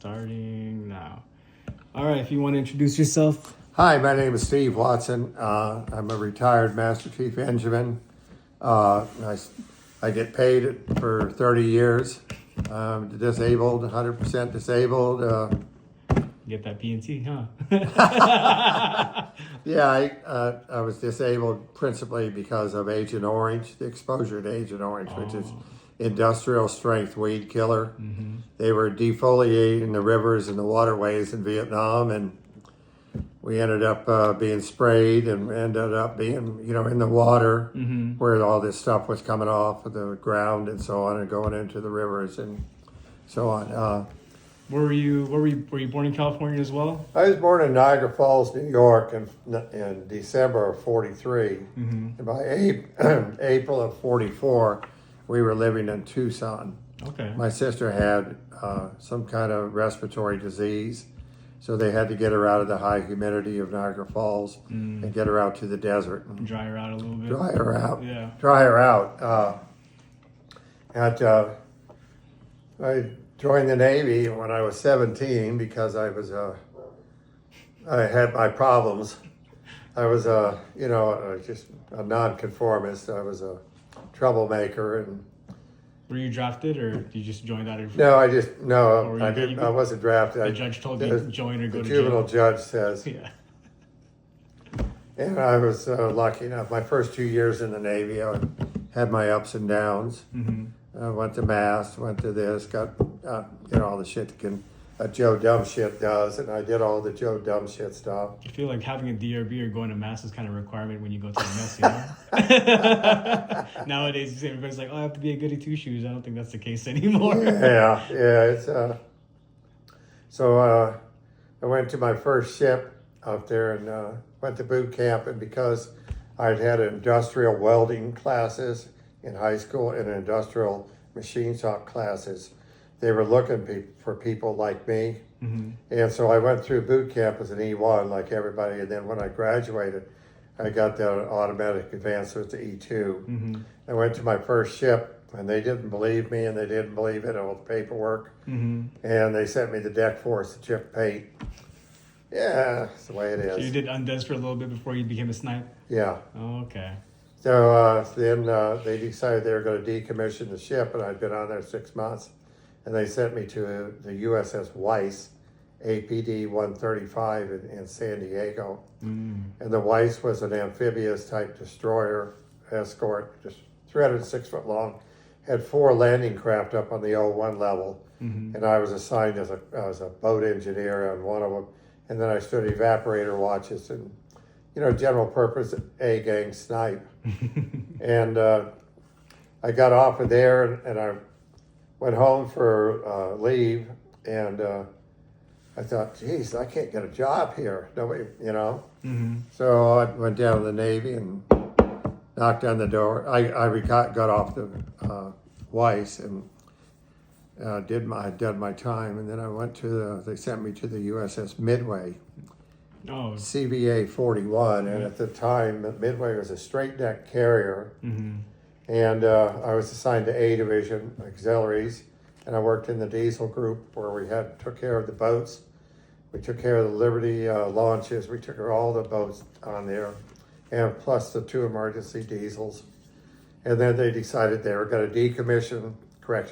Starting now. All right, if you want to introduce yourself. Hi, my name is Steve Watson. I'm a retired Master Chief Engineman. I get paid for 30 years. Disabled, 100% disabled. Get that PNC, huh? Yeah, I was disabled principally because of Agent Orange, the exposure to Agent Orange, which is industrial strength weed killer. Mm-hmm. They were defoliating the rivers and the waterways in Vietnam, and we ended up being sprayed and ended up being, in the water where all this stuff was coming off of the ground and so on and going into the rivers and so on. Were you born in California as well? I was born in Niagara Falls, New York in December of 43. And by April of 44, we were living in Tucson. Okay. My sister had some kind of respiratory disease, so they had to get her out of the high humidity of Niagara Falls and get her out to the desert. And dry her out a little bit. Dry her out. Yeah. Dry her out. I joined the Navy when I was 17 because I had my problems. I was just a nonconformist. I was a troublemaker. And were you drafted, or did you just join that? I wasn't drafted. The judge told you to join or go to jail. The juvenile judge says. Yeah. And I was lucky enough. My first 2 years in the Navy, I had my ups and downs. I went to mass, went to this, got all the shit that Joe Dumb Shit does, and I did all the Joe Dumb Shit stuff. I feel like having a DRB or going to mass is kind of a requirement when you go to the mess, you know? Nowadays, everybody's like, oh, I have to be a goody two-shoes. I don't think that's the case anymore. Yeah, it's so I went to my first ship out there and went to boot camp, and because I'd had industrial welding classes in high school and industrial machine shop classes, they were looking for people like me. And so I went through boot camp as an E1 like everybody, and then when I graduated, I got the automatic advancement to E2. I went to my first ship, and they didn't believe me, and they didn't believe it, all the paperwork. And they sent me to deck force to chip paint. Yeah, that's the way it is. So you did undes for a little bit before you became a snipe? Yeah. Oh, okay. So then they decided they were going to decommission the ship, and I'd been on there 6 months. And they sent me to the USS Weiss, APD 135 in San Diego. And the Weiss was an amphibious type destroyer escort, just 306 foot long, had 4 landing craft up on the O1 level. And I was assigned as a boat engineer on one of them. And then I stood evaporator watches and, general purpose A-gang snipe. And I got off of there and I went home for leave, and I thought, geez, I can't get a job here. Nobody, So I went down to the Navy and knocked on the door. I got off the Weiss and did my time, and then I went to they sent me to the USS Midway. Oh. CVA 41, and at the time, Midway was a straight deck carrier, and I was assigned to A Division auxiliaries, and I worked in the diesel group where we took care of the boats. We took care of the Liberty launches. We took care of all the boats on there, and plus the 2 emergency diesels. And then they decided they were going to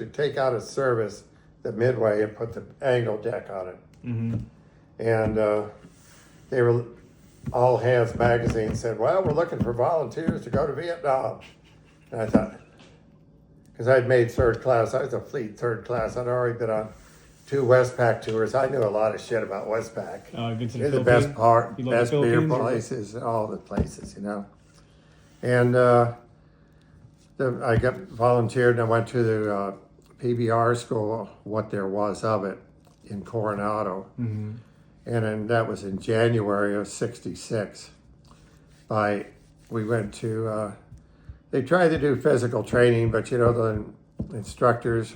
take out of service the Midway and put the angle deck on it. And they were all hands magazine said, well, we're looking for volunteers to go to Vietnam. And I thought, because I'd made 3rd class, I was a fleet 3rd class. I'd already been on 2 Westpac tours. I knew a lot of shit about Westpac. They're the best beer places, all the places, And I got volunteered and I went to the PBR school, what there was of it, in Coronado. And then that was in January of '66. We went to, they tried to do physical training, but the instructors,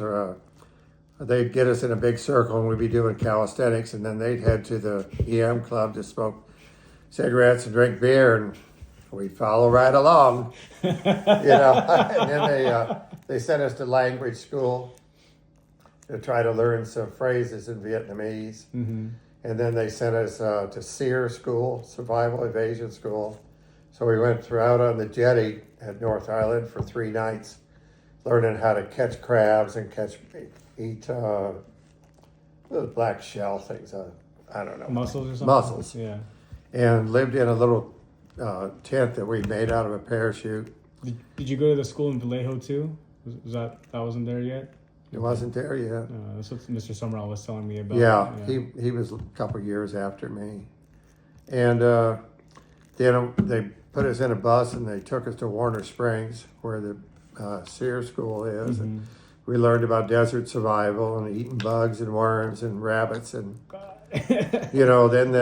they'd get us in a big circle and we'd be doing calisthenics, and then they'd head to the EM club to smoke cigarettes and drink beer, and we'd follow right along, And then they sent us to language school. to try to learn some phrases in Vietnamese. Mm-hmm. And then they sent us to SEER school, Survival Evasion School. So we went out on the jetty at North Island for 3 nights, learning how to catch crabs and eat those black shell things. I don't know. Mussels or something? Mussels. Yeah. And lived in a little tent that we made out of a parachute. Did you go to the school in Vallejo too? Was that wasn't there yet? It wasn't there yet. That's what Mr. Summerall was telling me about. Yeah, he was a couple years after me. And then they put us in a bus and they took us to Warner Springs, where the SEER school is. Mm-hmm. And we learned about desert survival and eating bugs and worms and rabbits. And, then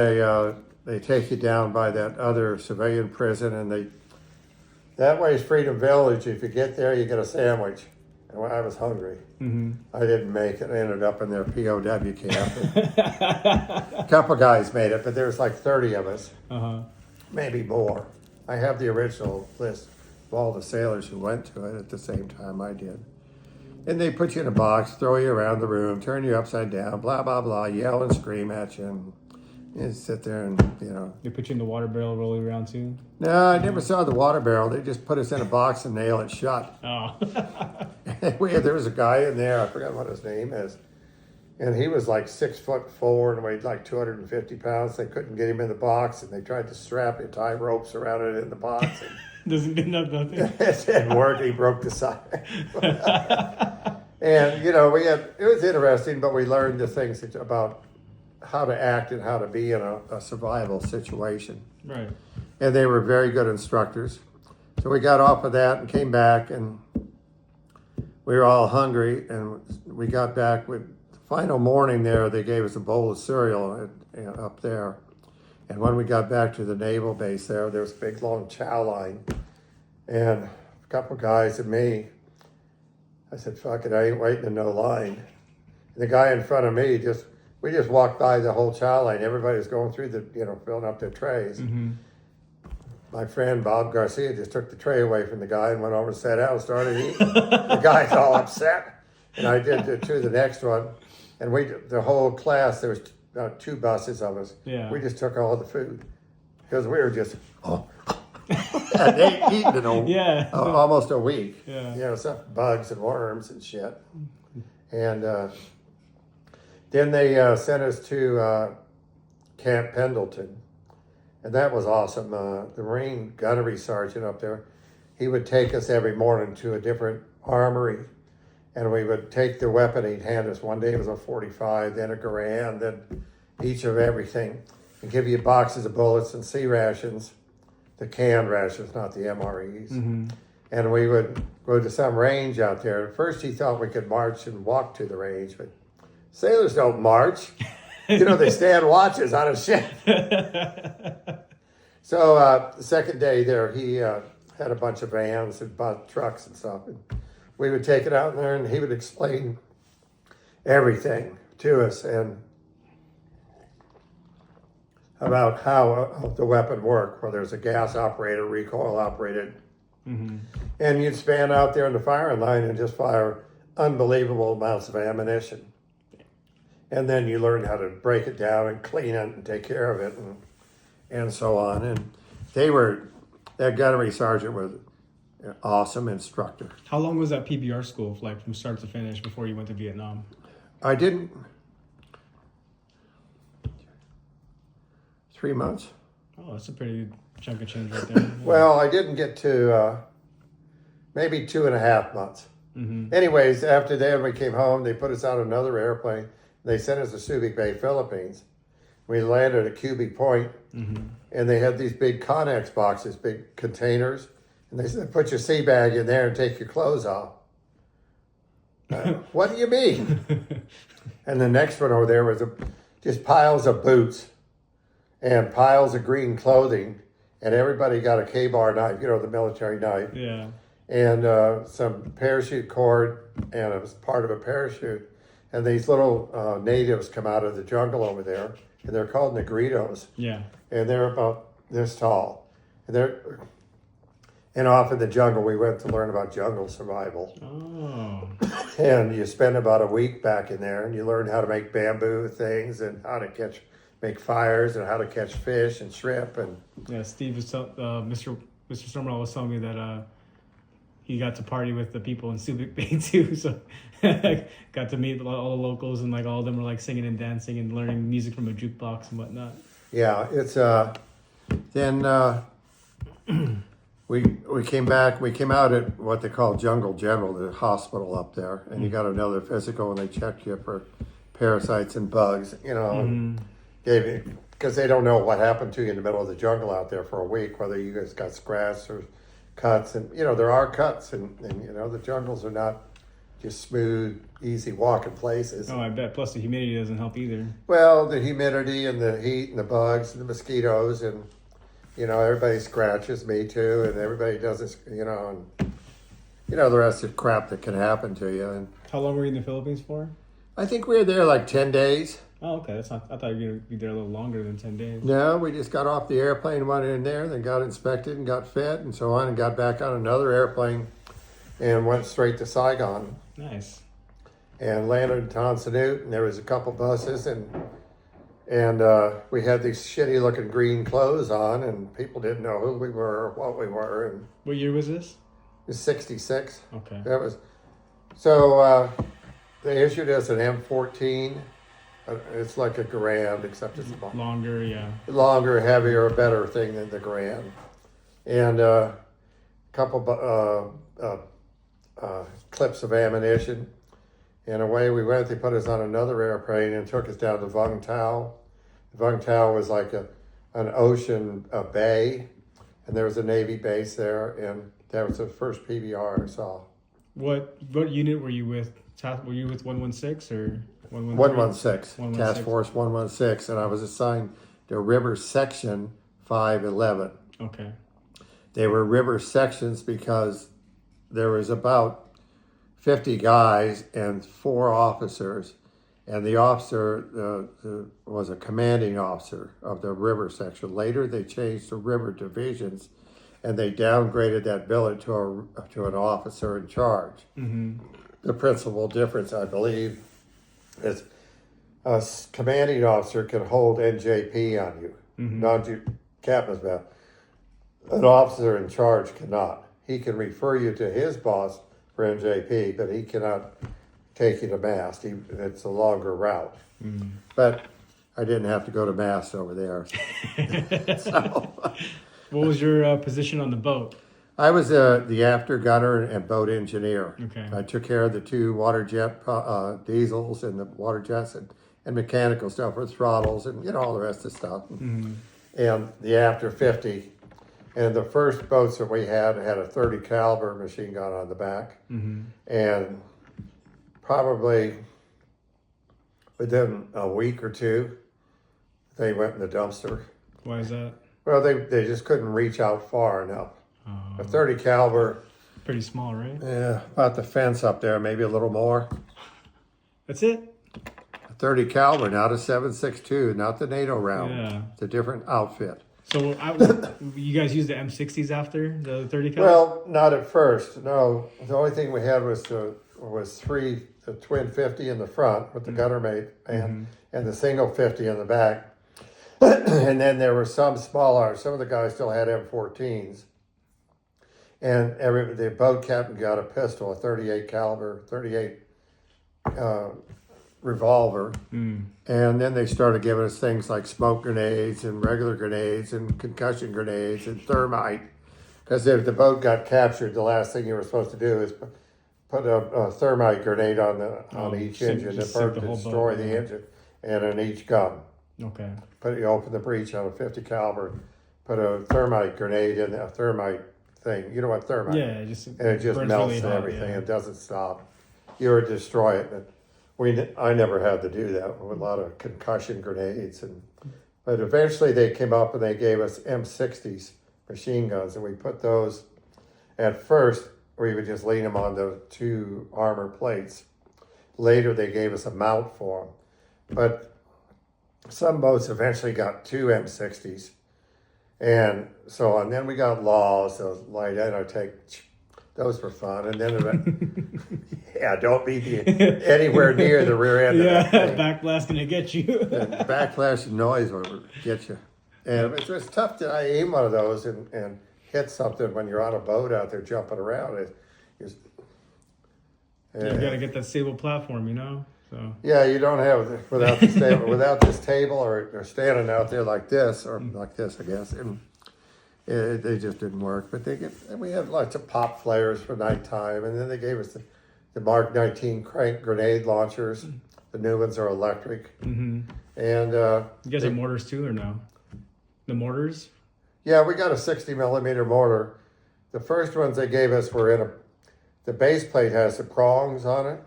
they take you down by that other civilian prison, and that way is Freedom Village. If you get there, you get a sandwich. And when I was hungry, I didn't make it. I ended up in their POW camp. A couple guys made it, but there was like 30 of us, maybe more. I have the original list of all the sailors who went to it at the same time I did. And they put you in a box, throw you around the room, turn you upside down, blah, blah, blah, yell and scream at you. And you sit there and, They put you in the water barrel, roll you around too? No, I never saw the water barrel. They just put us in a box and nail it shut. Oh. There was a guy in there, I forgot what his name is. And he was like 6'4" and weighed like 250 pounds. They couldn't get him in the box, and they tried to strap it, tie ropes around it in the box. Doesn't do nothing. It didn't work. He broke the side. And, it was interesting, but we learned the things about how to act and how to be in a survival situation. Right. And they were very good instructors. So we got off of that and came back, and we were all hungry, and we got back with the final morning there. They gave us a bowl of cereal up there. And when we got back to the naval base there was a big long chow line, and a couple guys and me. I said, fuck it, I ain't waiting in no line. And the guy in front of me we just walked by the whole chow line. Everybody was going through filling up their trays. Mm-hmm. My friend Bob Garcia just took the tray away from the guy and went over and sat down and started eating. The guy's all upset. And I did the next one. And the whole class, there was about 2 buses of us. Yeah. We just took all the food because we were just, and they eaten in almost a week. Yeah. Some bugs and worms and shit. And then they sent us to Camp Pendleton. And that was awesome. The Marine gunnery sergeant up there, he would take us every morning to a different armory. And we would take the weapon he'd hand us. One day it was a 45, then a Garand, then each of everything. And give you boxes of bullets and C rations, the canned rations, not the MREs. Mm-hmm. And we would go to some range out there. At first he thought we could march and walk to the range, but sailors don't march. They stand watches on a ship. So the second day there, he had a bunch of vans and trucks and stuff. And we would take it out there, and he would explain everything to us and about how the weapon worked, whether it's a gas operated, recoil operated. Mm-hmm. And you'd stand out there in the firing line and just fire unbelievable amounts of ammunition. And then you learn how to break it down and clean it and take care of it and so on. And that gunnery sergeant was an awesome instructor. How long was that PBR school, like from start to finish, before you went to Vietnam? I didn't. 3 months. Oh, that's a pretty chunk of change right there. Yeah. Well, I didn't get to maybe 2.5 months. Mm-hmm. Anyways, after that, we came home. They put us on another airplane. They sent us to Subic Bay, Philippines. We landed at Cubic Point, and they had these big Connex boxes, big containers. And they said, put your sea bag in there and take your clothes off. What do you mean? And the next one over there was just piles of boots and piles of green clothing. And everybody got a K-bar knife, the military knife. Yeah. And some parachute cord, and it was part of a parachute. And these little natives come out of the jungle over there, and they're called negritos. Yeah. And they're about this tall. And And off in the jungle, we went to learn about jungle survival. Oh. And you spend about a week back in there, and you learn how to make bamboo things and how to make fires and how to catch fish and shrimp. And Yeah, Steve was Mr. Stormwell was telling me that he got to party with the people in Subic Bay too. So got to meet all the locals, and like all of them were like singing and dancing and learning music from a jukebox and whatnot. yeah, it's then we came back. We came out at what they call Jungle General, the hospital up there, and you got another physical, and they checked you for parasites and bugs. You know, and gave you, because they don't know what happened to you in the middle of the jungle out there for a week, whether you guys got scratched or cuts. And you know, there are cuts, and you know, the jungles are not just smooth, easy walking places. Oh, I bet. Plus the humidity doesn't help either. Well, the humidity and the heat and the bugs and the mosquitoes, and you know, everybody scratches, me too, and everybody does this, you know, and you know, the rest of the crap that can happen to you. And How long were you in the Philippines for? I think we were there like 10 days. Oh, okay. That's not. I thought you were gonna be there a little longer than 10 days. No, we just got off the airplane, went in there, then got inspected and got fed and so on, and got back on another airplane and went straight to Saigon. Nice. And landed in Tonsanut, and there was a couple buses, and we had these shitty looking green clothes on, and people didn't know who we were or what we were. And What year was this? it was 66. Okay. That was so. They issued us an M14. It's like a Grand, except it's Longer, yeah. longer, heavier, better thing than the Grand, and a couple clips of ammunition. And away we went. They put us on another airplane and took us down to Vung Tau. Vung Tau was like an ocean bay, and there was a Navy base there, and that was the first PBR I saw. What unit were you with? Were you with 116 or 113? 116, Task Force 116, and I was assigned to River Section 511. Okay. They were river sections because there was about 50 guys and 4 officers, and the officer was a commanding officer of the river section. Later, they changed to river divisions, and they downgraded that billet to an officer in charge. Mm-hmm. The principal difference, I believe, is a commanding officer can hold NJP on you, non-captain's badge. An officer in charge cannot. He can refer you to his boss for NJP, but he cannot take you to mast. It's a longer route. But I didn't have to go to mast over there. So, what was your position on the boat? I was the after gunner and boat engineer. Okay. I took care of the 2 water jet diesels and the water jets and mechanical stuff with throttles and you know all the rest of the stuff. And the after 50. And the first boats that we had a 30 caliber machine gun on the back. And probably within a week or 2, they went in the dumpster. Why is that? Well, they just couldn't reach out far enough. A 30 caliber. Pretty small, right? Yeah, about the fence up there, maybe a little more. That's it? A 30 caliber, not a 7.62, not the NATO round. Yeah. It's a different outfit. So you guys used the M60s after the 30 caliber? Well, not at first. No, the only thing we had was 3 the twin 50 in the front with the gunner mate and the single 50 in the back. And then there were some smaller. Some of the guys still had M14s. And the boat captain got a pistol, a 38 caliber, 38 revolver. And then they started giving us things like smoke grenades and regular grenades and concussion grenades and thermite. Because if the boat got captured, the last thing you were supposed to do is put a thermite grenade on each engine to destroy the engine, and on each gun. Okay. You open the breech on a 50 caliber, put a thermite grenade in a thermite thing. You know what thermite? Yeah, and it just melts really hot, everything. It doesn't stop. You would destroy it. I never had to do that with a lot of concussion grenades, but eventually they came up and they gave us M60s machine guns, and we put those. At first, we would just lean them on the 2 armor plates. Later, they gave us a mount for them, but some boats eventually got 2 M60s, And so, and then we got laws, those light take, those were fun. And then, yeah, don't be anywhere near the rear end of that thing. Backblast gonna get you. The backlash noise will get you. And it was tough to aim one of those and hit something when you're on a boat out there jumping around. You gotta get that stable platform, you know? So yeah, you don't have without this table or standing out there like this or like this, I guess, and they just didn't work. But we had lots of pop flares for nighttime, and then they gave us the Mark 19 crank grenade launchers. The new ones are electric, and you guys have mortars too, or no? The mortars? Yeah, we got a 60 millimeter mortar. The first ones they gave us were the base plate has the prongs on it.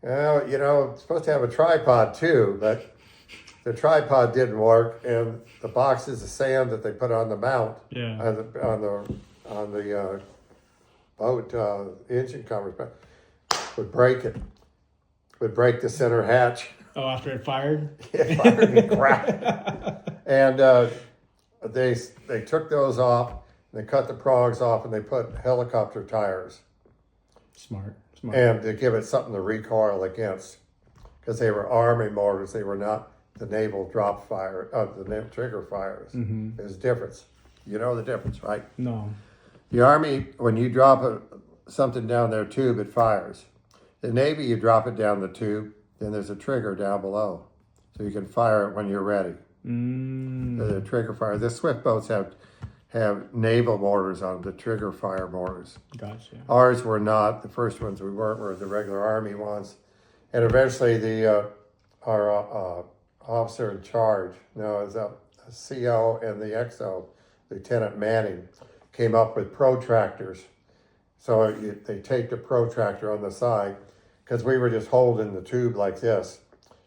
Well, you know, it's supposed to have a tripod too, but the tripod didn't work, and the boxes of sand that they put on the mount on the boat engine covers would break it. Would break the center hatch. Oh, after it fired? It fired and cracked. And they took those off, they cut the prongs off, and they put helicopter tires. Smart. And to give it something to recoil against, because they were Army mortars, they were not the naval drop fire, the trigger fires. There's a difference. You know the difference, right? No. The Army, when you drop something down their tube, it fires. The Navy, you drop it down the tube, then there's a trigger down below, so you can fire it when you're ready. The trigger fire. The Swift boats have naval mortars on them, the trigger fire mortars. Gotcha. Ours were not. The first ones we weren't were the regular Army ones. And eventually our officer in charge, it was a CO and the XO, Lieutenant Manning, came up with protractors. So they taped a protractor on the side, because we were just holding the tube like this.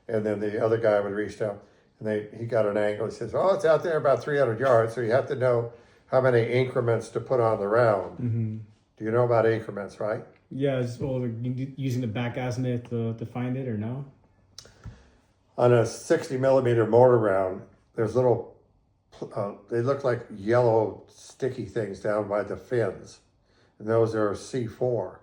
And then the other guy would reach down, and he got an angle. He says, oh, it's out there about 300 yards, so you have to know how many increments to put on the round. Do you know about increments, right? Yeah, using the back azimuth to find it, or no? On a 60 millimeter mortar round, there's little, they look like yellow sticky things down by the fins. And those are C4.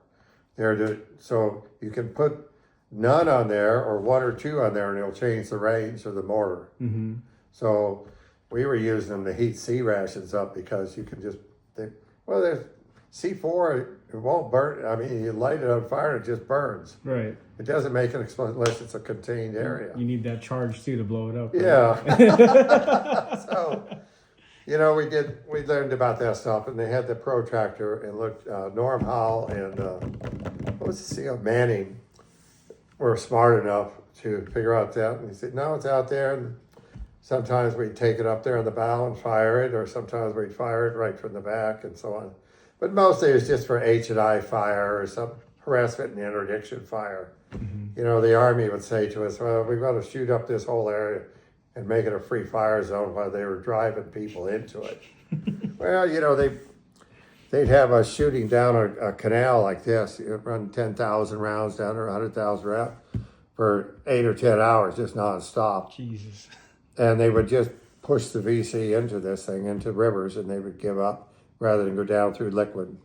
So you can put none on there or one or two on there, and it'll change the range of the mortar. So we were using them to heat C rations up, because you can there's C4, it won't burn. I mean, you light it on fire and it just burns. Right. It doesn't make an explosion unless it's a contained area. You need that charge too to blow it up. Right? Yeah. So, we learned about that stuff, and they had the protractor, and looked, Norm Howell and what was the CO? Manning were smart enough to figure out that. And he said, no, it's out there. And sometimes we'd take it up there on the bow and fire it, or sometimes we'd fire it right from the back, and so on. But mostly it was just for H&I fire or some harassment and interdiction fire. The Army would say to us, well, we've got to shoot up this whole area and make it a free fire zone, while they were driving people into it. Well, they'd have us shooting down a canal like this. You'd run 10,000 rounds down, or 100,000 rounds for 8 or 10 hours, just nonstop. Jesus. And they would just push the VC into this thing, into rivers, and they would give up rather than go down through liquid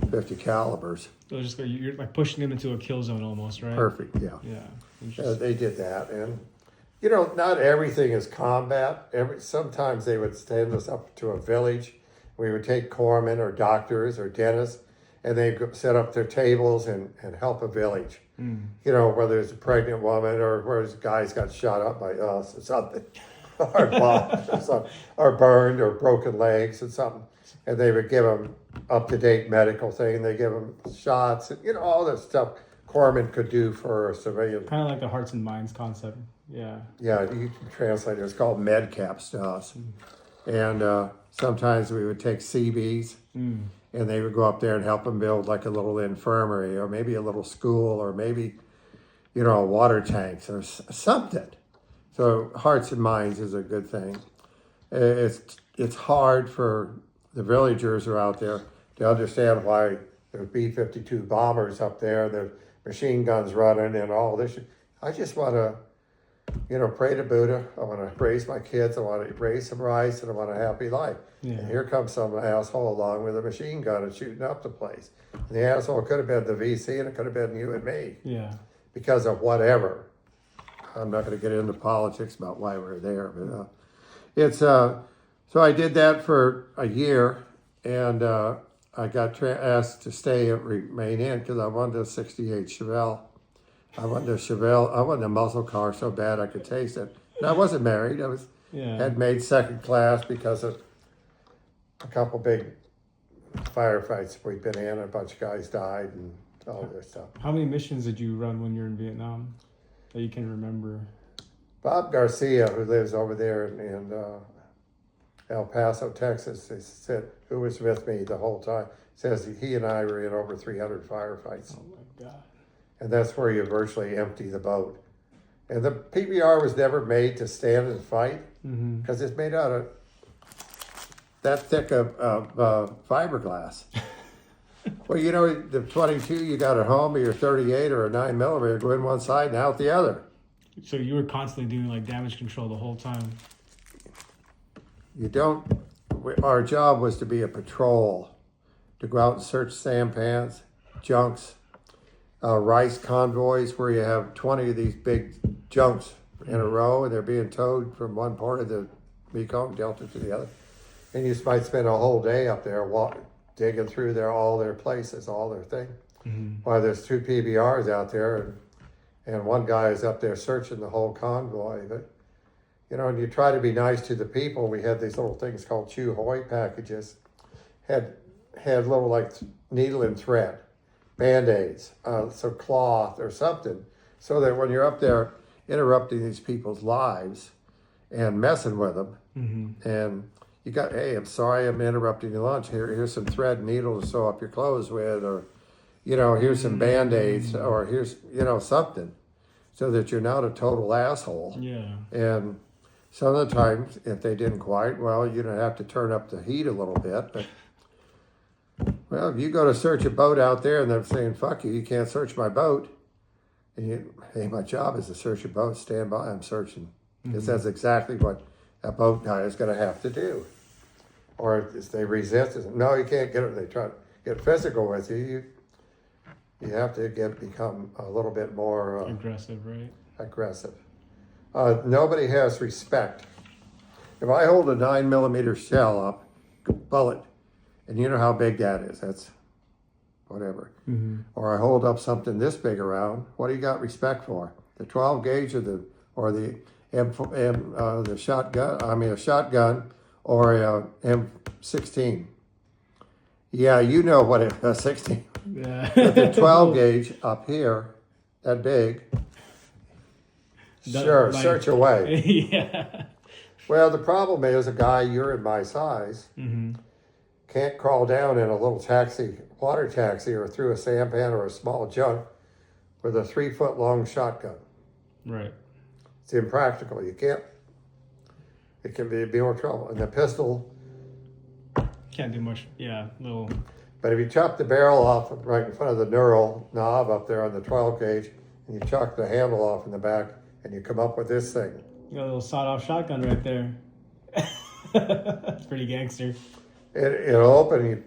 50 calibers. So you're like pushing them into a kill zone almost, right? Perfect, yeah. Yeah. They did that. And, not everything is combat. Sometimes they would send us up to a village. We would take corpsmen or doctors or dentists, and they'd set up their tables and help a village. Whether it's a pregnant woman, or where a guy's got shot up by us or something, or bombed or something, or burned, or broken legs or something. And they would give them up-to-date medical thing. They give them shots, and, all this stuff corpsmen could do for a civilian. Kind of like the hearts and minds concept. Yeah. Yeah, you can translate it. It's called medcaps to us. And sometimes we would take CBs, and they would go up there and help them build like a little infirmary, or maybe a little school, or maybe, water tanks or something. So hearts and minds is a good thing. It's hard for the villagers who are out there to understand why there's B-52 bombers up there, there's machine guns running and all this. I just want to pray to Buddha. I want to raise my kids. I want to raise some rice, and I want a happy life. Yeah. And here comes some asshole along with a machine gun and shooting up the place. And the asshole could have been the VC, and it could have been you and me. Yeah. Because of whatever. I'm not going to get into politics about why we're there, but it's so I did that for a year, and I got asked to stay and remain in because I wanted a '68 Chevelle. I wanted a muscle car so bad I could taste it. And I wasn't married. I had made second class because of a couple big firefights we'd been in. A bunch of guys died and all this stuff. How many missions did you run when you were in Vietnam that you can remember? Bob Garcia, who lives over there in El Paso, Texas, he said, who was with me the whole time, says he and I were in over 300 firefights. Oh my God. And that's where you virtually empty the boat. And the PBR was never made to stand and fight because it's made out of that thick of fiberglass. Well, the 22 you got at home, or your 38 or a 9mm, go in one side and out the other. So you were constantly doing like damage control the whole time. Our job was to be a patrol, to go out and search sampans, junks, rice convoys where you have 20 of these big junks in a row and they're being towed from one part of the Mekong Delta to the other. And you might spend a whole day up there digging through all their places, all their things. While there's 2 PBRs out there and one guy is up there searching the whole convoy. But, and you try to be nice to the people. We had these little things called Chew Hoy packages. Had little like needle and thread, Band-Aids, some cloth or something. So that when you're up there interrupting these people's lives and messing with them, and you got, hey, I'm sorry I'm interrupting your lunch. Here's some thread and needle to sew up your clothes with, or, here's some Band-Aids, or here's, something, so that you're not a total asshole. Yeah. And some of the times, if they didn't quite, well, you'd have to turn up the heat a little bit. But, well, if you go to search a boat out there and they're saying, fuck you can't search my boat. And hey, my job is to search a boat, stand by, I'm searching. Because that's exactly what a boat guy is going to have to do. Or if they resist, no, you can't get it. They try to get physical with you. You have to become a little bit more aggressive, right? Aggressive. Nobody has respect. If I hold a 9mm shell up, bullet, and you know how big that is, that's whatever. Or I hold up something this big around, what do you got respect for? The 12 gauge or the a shotgun or a M16. Yeah, you know what a 16. Yeah. But the 12 gauge up here, that big, sure, search away. Yeah. Well, the problem is a guy your and my size can't crawl down in a little water taxi or through a sampan or a small junk with a 3-foot-long shotgun. Right. It's impractical. You can't. It can be more trouble. And the pistol. Can't do much. Yeah, little. But if you chop the barrel off right in front of the neural knob up there on the 12 gauge, and you chuck the handle off in the back, and you come up with this thing. You got a little sawed-off shotgun right there. It's pretty gangster. It'll open.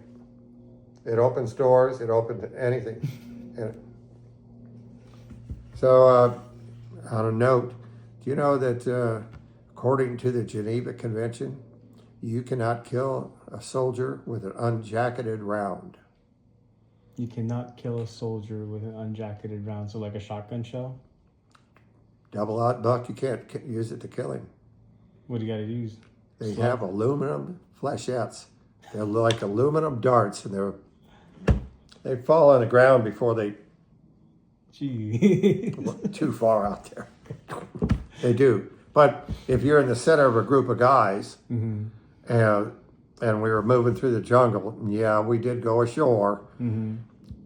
It opens doors. It opens anything. So, on a note, do you know that according to the Geneva Convention, you cannot kill a soldier with an unjacketed round? You cannot kill a soldier with an unjacketed round, so like a shotgun shell? Double-aught buck, you can't use it to kill him. What do you got to use? They have aluminum flechettes. They're like aluminum darts, and they fall on the ground before they too far out there. They do. But if you're in the center of a group of guys, and we were moving through the jungle, and yeah, we did go ashore,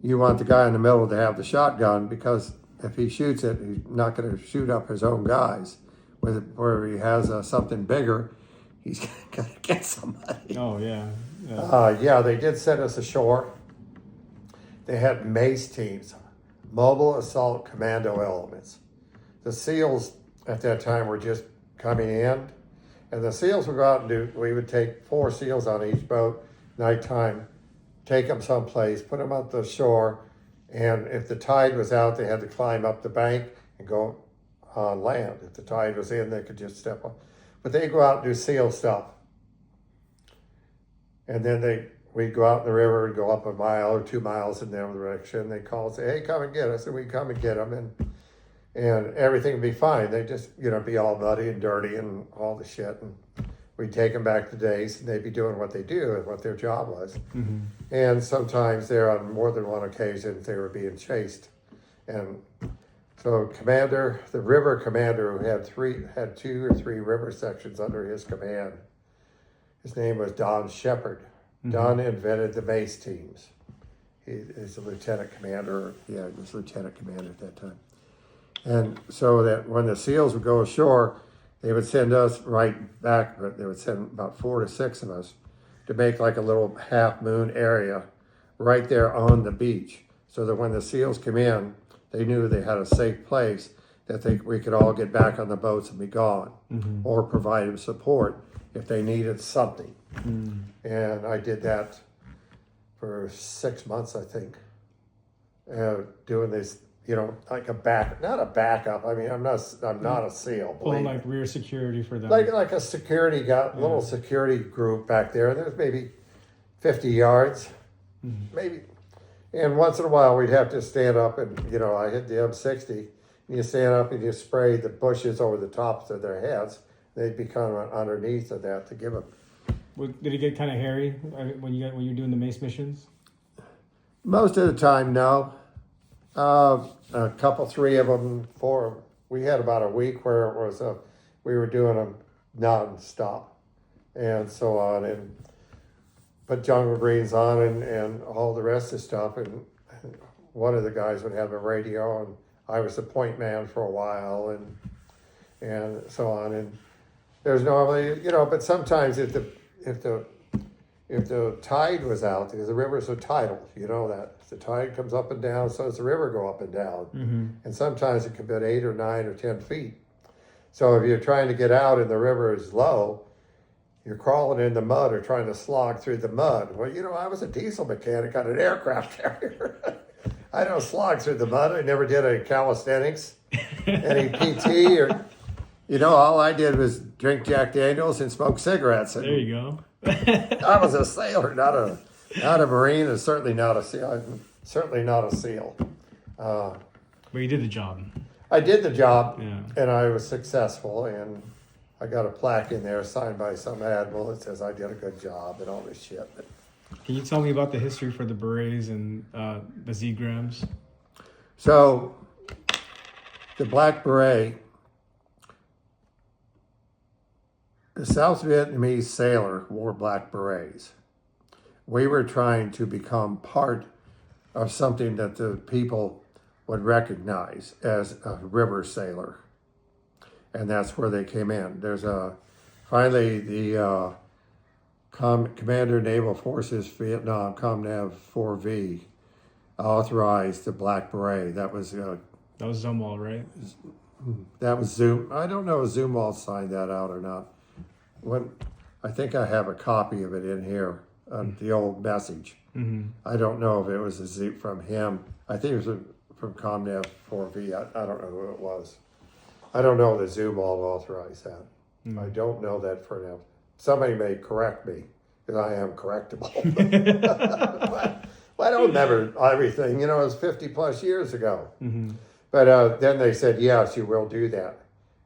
you want the guy in the middle to have the shotgun, because if he shoots it, he's not going to shoot up his own guys. Where he has something bigger, he's going to get somebody. Oh, yeah. Yeah, they did send us ashore. They had MACE teams, Mobile Assault Commando Elements. The SEALs at that time were just coming in. And the SEALs would go out and we would take 4 SEALs on each boat, nighttime, take them someplace, put them up the shore, and if the tide was out, they had to climb up the bank and go on land. If the tide was in, they could just step on. But they'd go out and do SEAL stuff. And then we'd go out in the river and go up a mile or 2 miles in their direction. They'd call and say, hey, come and get us. And we'd come and get them, and everything would be fine. They'd just, be all muddy and dirty and all the shit. And we'd take them back to base, and they'd be doing what they do and what their job was. Mm-hmm. And sometimes there, on more than one occasion, they were being chased. And so the river commander, who had 2 or 3 river sections under his command, his name was Don Shepard. Mm-hmm. Don invented the base teams. He's a lieutenant commander. Yeah, he was lieutenant commander at that time. And so that when the SEALs would go ashore, they would send us right back, but they would send about 4 to 6 of us to make like a little half moon area right there on the beach, so that when the SEALs come in, they knew they had a safe place that we could all get back on the boats and be gone, mm-hmm. or provide them support if they needed something. Mm. And I did that for 6 months, I think, doing this, like not a backup. I mean, I'm not a SEAL. Well, like rear security for them. Like a security little security group back there. There's maybe 50 yards, mm-hmm. maybe. And once in a while, we'd have to stand up and, I hit the M60. And you stand up and you spray the bushes over the tops of their heads. They'd be kind of underneath of that to give them. Did it get kind of hairy when you're doing the mace missions? Most of the time, no. A couple, 3 of them, 4. We had about a week where it was we were doing them non-stop and so on, and put jungle greens on and all the rest of the stuff. And one of the guys would have a radio, and I was the point man for a while, and so on. And there's normally, but sometimes if the tide was out, because the rivers are tidal, that. If the tide comes up and down, so does the river go up and down. Mm-hmm. And sometimes it can be at 8 or 9 or 10 feet. So if you're trying to get out and the river is low, you're crawling in the mud or trying to slog through the mud. Well, I was a diesel mechanic on an aircraft carrier. I don't slog through the mud. I never did any calisthenics, any PT, or, all I did was drink Jack Daniels and smoke cigarettes. And there you go. I was a sailor, not a Marine, and certainly not a SEAL. I'm certainly not a SEAL. But you did the job. I did the job, yeah. And I was successful, and I got a plaque in there signed by some admiral that says I did a good job and all this shit. But, can you tell me about the history for the berets and the Z-grams? So, the black beret, the South Vietnamese sailor wore black berets. We were trying to become part of something that the people would recognize as a river sailor. And that's where they came in. Finally the Commander Naval Forces Vietnam, ComNav 4V, authorized the black beret. That was Zumwalt, right? That was Zoom. I don't know if Zumwalt signed that out or not. I think I have a copy of it in here, the old message. Mm-hmm. I don't know if it was from him. I think it was from ComNav 4V. I don't know who it was. I don't know that Zumwalt authorized that. Mm-hmm. I don't know that for now. Somebody may correct me, because I am correctable. Well, I don't remember everything. It was 50 plus years ago. Mm-hmm. But then they said, yes, you will do that.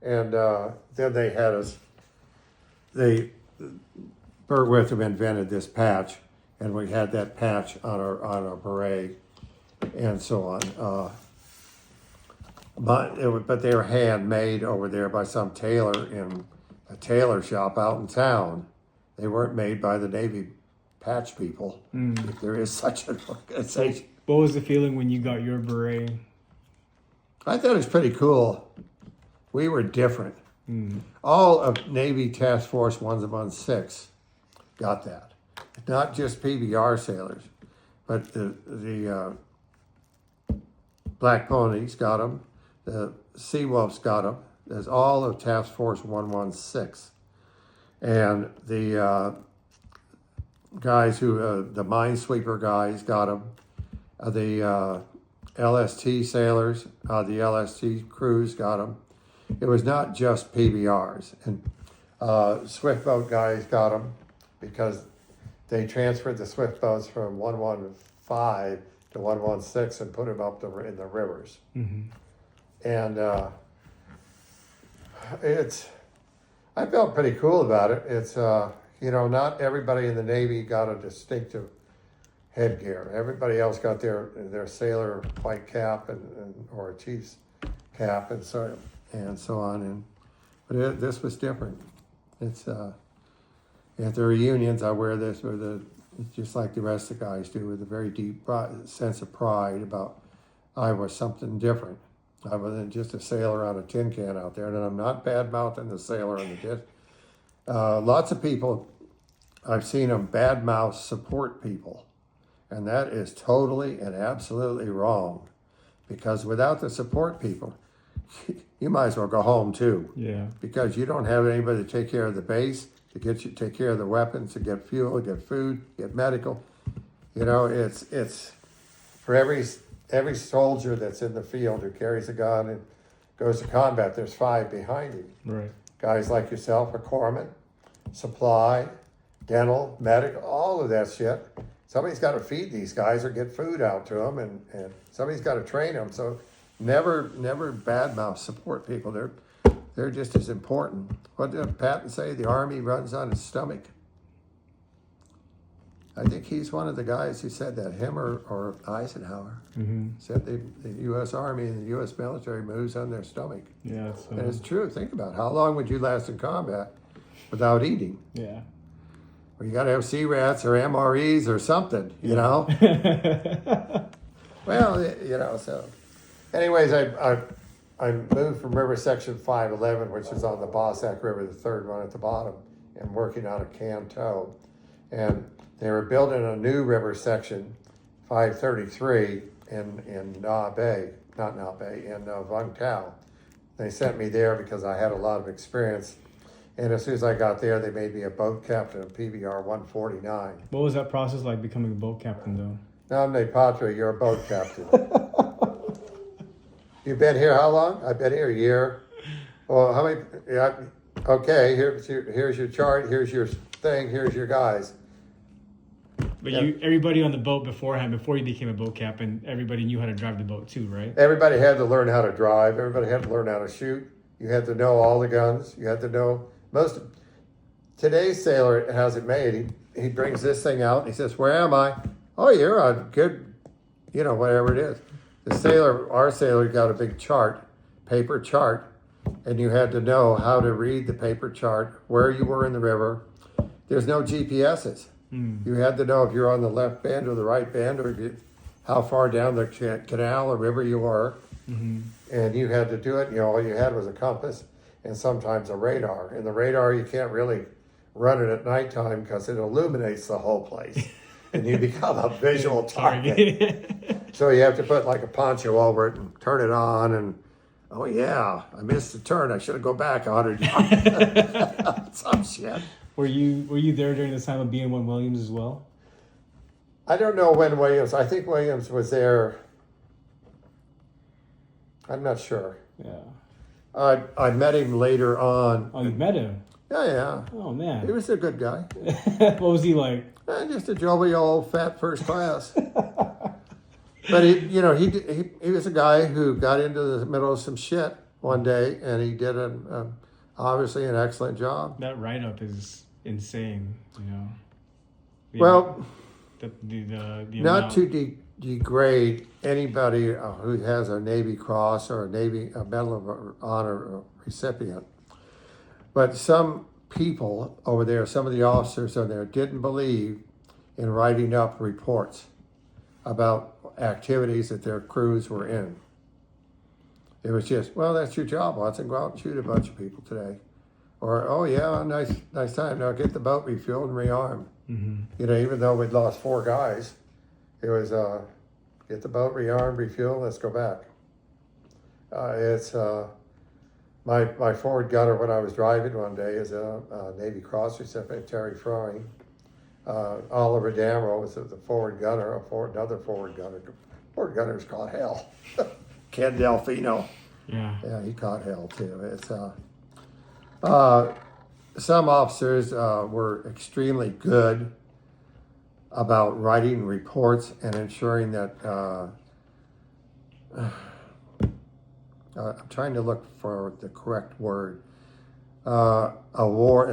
And then they had us, Bert Witham invented this patch, and we had that patch on our beret and so on. But they were handmade over there by some tailor in a tailor shop out in town. They weren't made by the Navy patch people, if there is such an organization. What was the feeling when you got your beret? I thought it was pretty cool. We were different. All of Navy Task Force 116 got that. Not just PBR sailors, but the Black Ponies got them. The Sea Wolves got them. There's all of Task Force 116. And the guys who, the minesweeper guys got them. The LST sailors, the LST crews got them. It was not just PBRs. And Swift boat guys got them because they transferred the Swift boats from 115 to 116 and put them up in the rivers. Mm-hmm. And I felt pretty cool about it. It's, not everybody in the Navy got a distinctive headgear. Everybody else got their sailor white cap or a chief's cap and so on. But this was different. It's at the reunions, I wear this just like the rest of the guys do, with a very deep sense of pride about I was something different. I wasn't just a sailor on a tin can out there, and I'm not bad-mouthing the sailor on the tin. Lots of people, I've seen them bad-mouth support people, and that is totally and absolutely wrong, because without the support people, you might as well go home too. Yeah. Because you don't have anybody to take care of the base, to take care of the weapons, to get fuel, get food, get medical. It's for every soldier that's in the field who carries a gun and goes to combat, there's 5 behind him. Right. Guys like yourself, a corpsman, supply, dental, medical, all of that shit. Somebody's got to feed these guys or get food out to them, and somebody's got to train them. So never badmouth support people. They're just as important. What did Patton say? The Army runs on its stomach. I think he's one of the guys who said that, him or Eisenhower. Mm-hmm. Said the U.S. Army and the U.S. military moves on their stomach. Yeah. And it's true. Think about it. How long would you last in combat without eating? Yeah. Well, you got to have C-rats or MREs or something, you know? Well, so. Anyways, I moved from River Section 511, which is on the Bossack River, the third one at the bottom, and working on a Canto. And they were building a new river section, 533, in Vung Tau. They sent me there because I had a lot of experience. And as soon as I got there, they made me a boat captain of PBR 149. What was that process like becoming a boat captain, though? Namne Patra, you're a boat captain. You've been here how long? I've been here a year. Well, how many? Yeah, okay, here's your chart, here's your thing, here's your guys. But everybody on the boat beforehand, before you became a boat captain, everybody knew how to drive the boat too, right? Everybody had to learn how to drive. Everybody had to learn how to shoot. You had to know all the guns. You had to know today's sailor has it made. He brings this thing out and he says, "Where am I?" "Oh, you're a good, whatever it is." Our sailor got a big paper chart, and you had to know how to read the paper chart, where you were in the river. There's no GPSs. You had to know if you're on the left band or the right band, or how far down the canal or river you were. Mm-hmm. And you had to do it. All you had was a compass and sometimes a radar. And the radar, you can't really run it at nighttime because it illuminates the whole place. And you become a visual target. So you have to put like a poncho over it and turn it on. And, oh yeah, I missed the turn. I should have gone back 100 yards. Some shit. Were you there during the time of BN1 Williams as well? I don't know when I think Williams was there. I'm not sure. Yeah. I met him later on. Oh, you met him? Yeah. Oh, man. He was a good guy. What was he like? Just a jovial old fat first class. But he was a guy who got into the middle of some shit one day, and he did obviously an excellent job. That write-up is insane, Well, the not to degrade anybody who has a Navy Cross or a Medal of Honor recipient, but some people over there, some of the officers over there, didn't believe in writing up reports about activities that their crews were in. It was just, well, that's your job, Watson. Go out and shoot a bunch of people today. Or, oh yeah, nice time. Now get the boat refueled and rearmed. Mm-hmm. Even though we'd lost 4 guys, it was get the boat rearmed, refueled, let's go back. My forward gunner when I was driving one day is a Navy Cross recipient, Terry Froing. Oliver Damrow was the forward gunner, another forward gunner. Forward gunner's caught hell. Ken Delfino. Yeah, he caught hell too. It's some officers were extremely good about writing reports and ensuring that I'm trying to look for the correct word. An award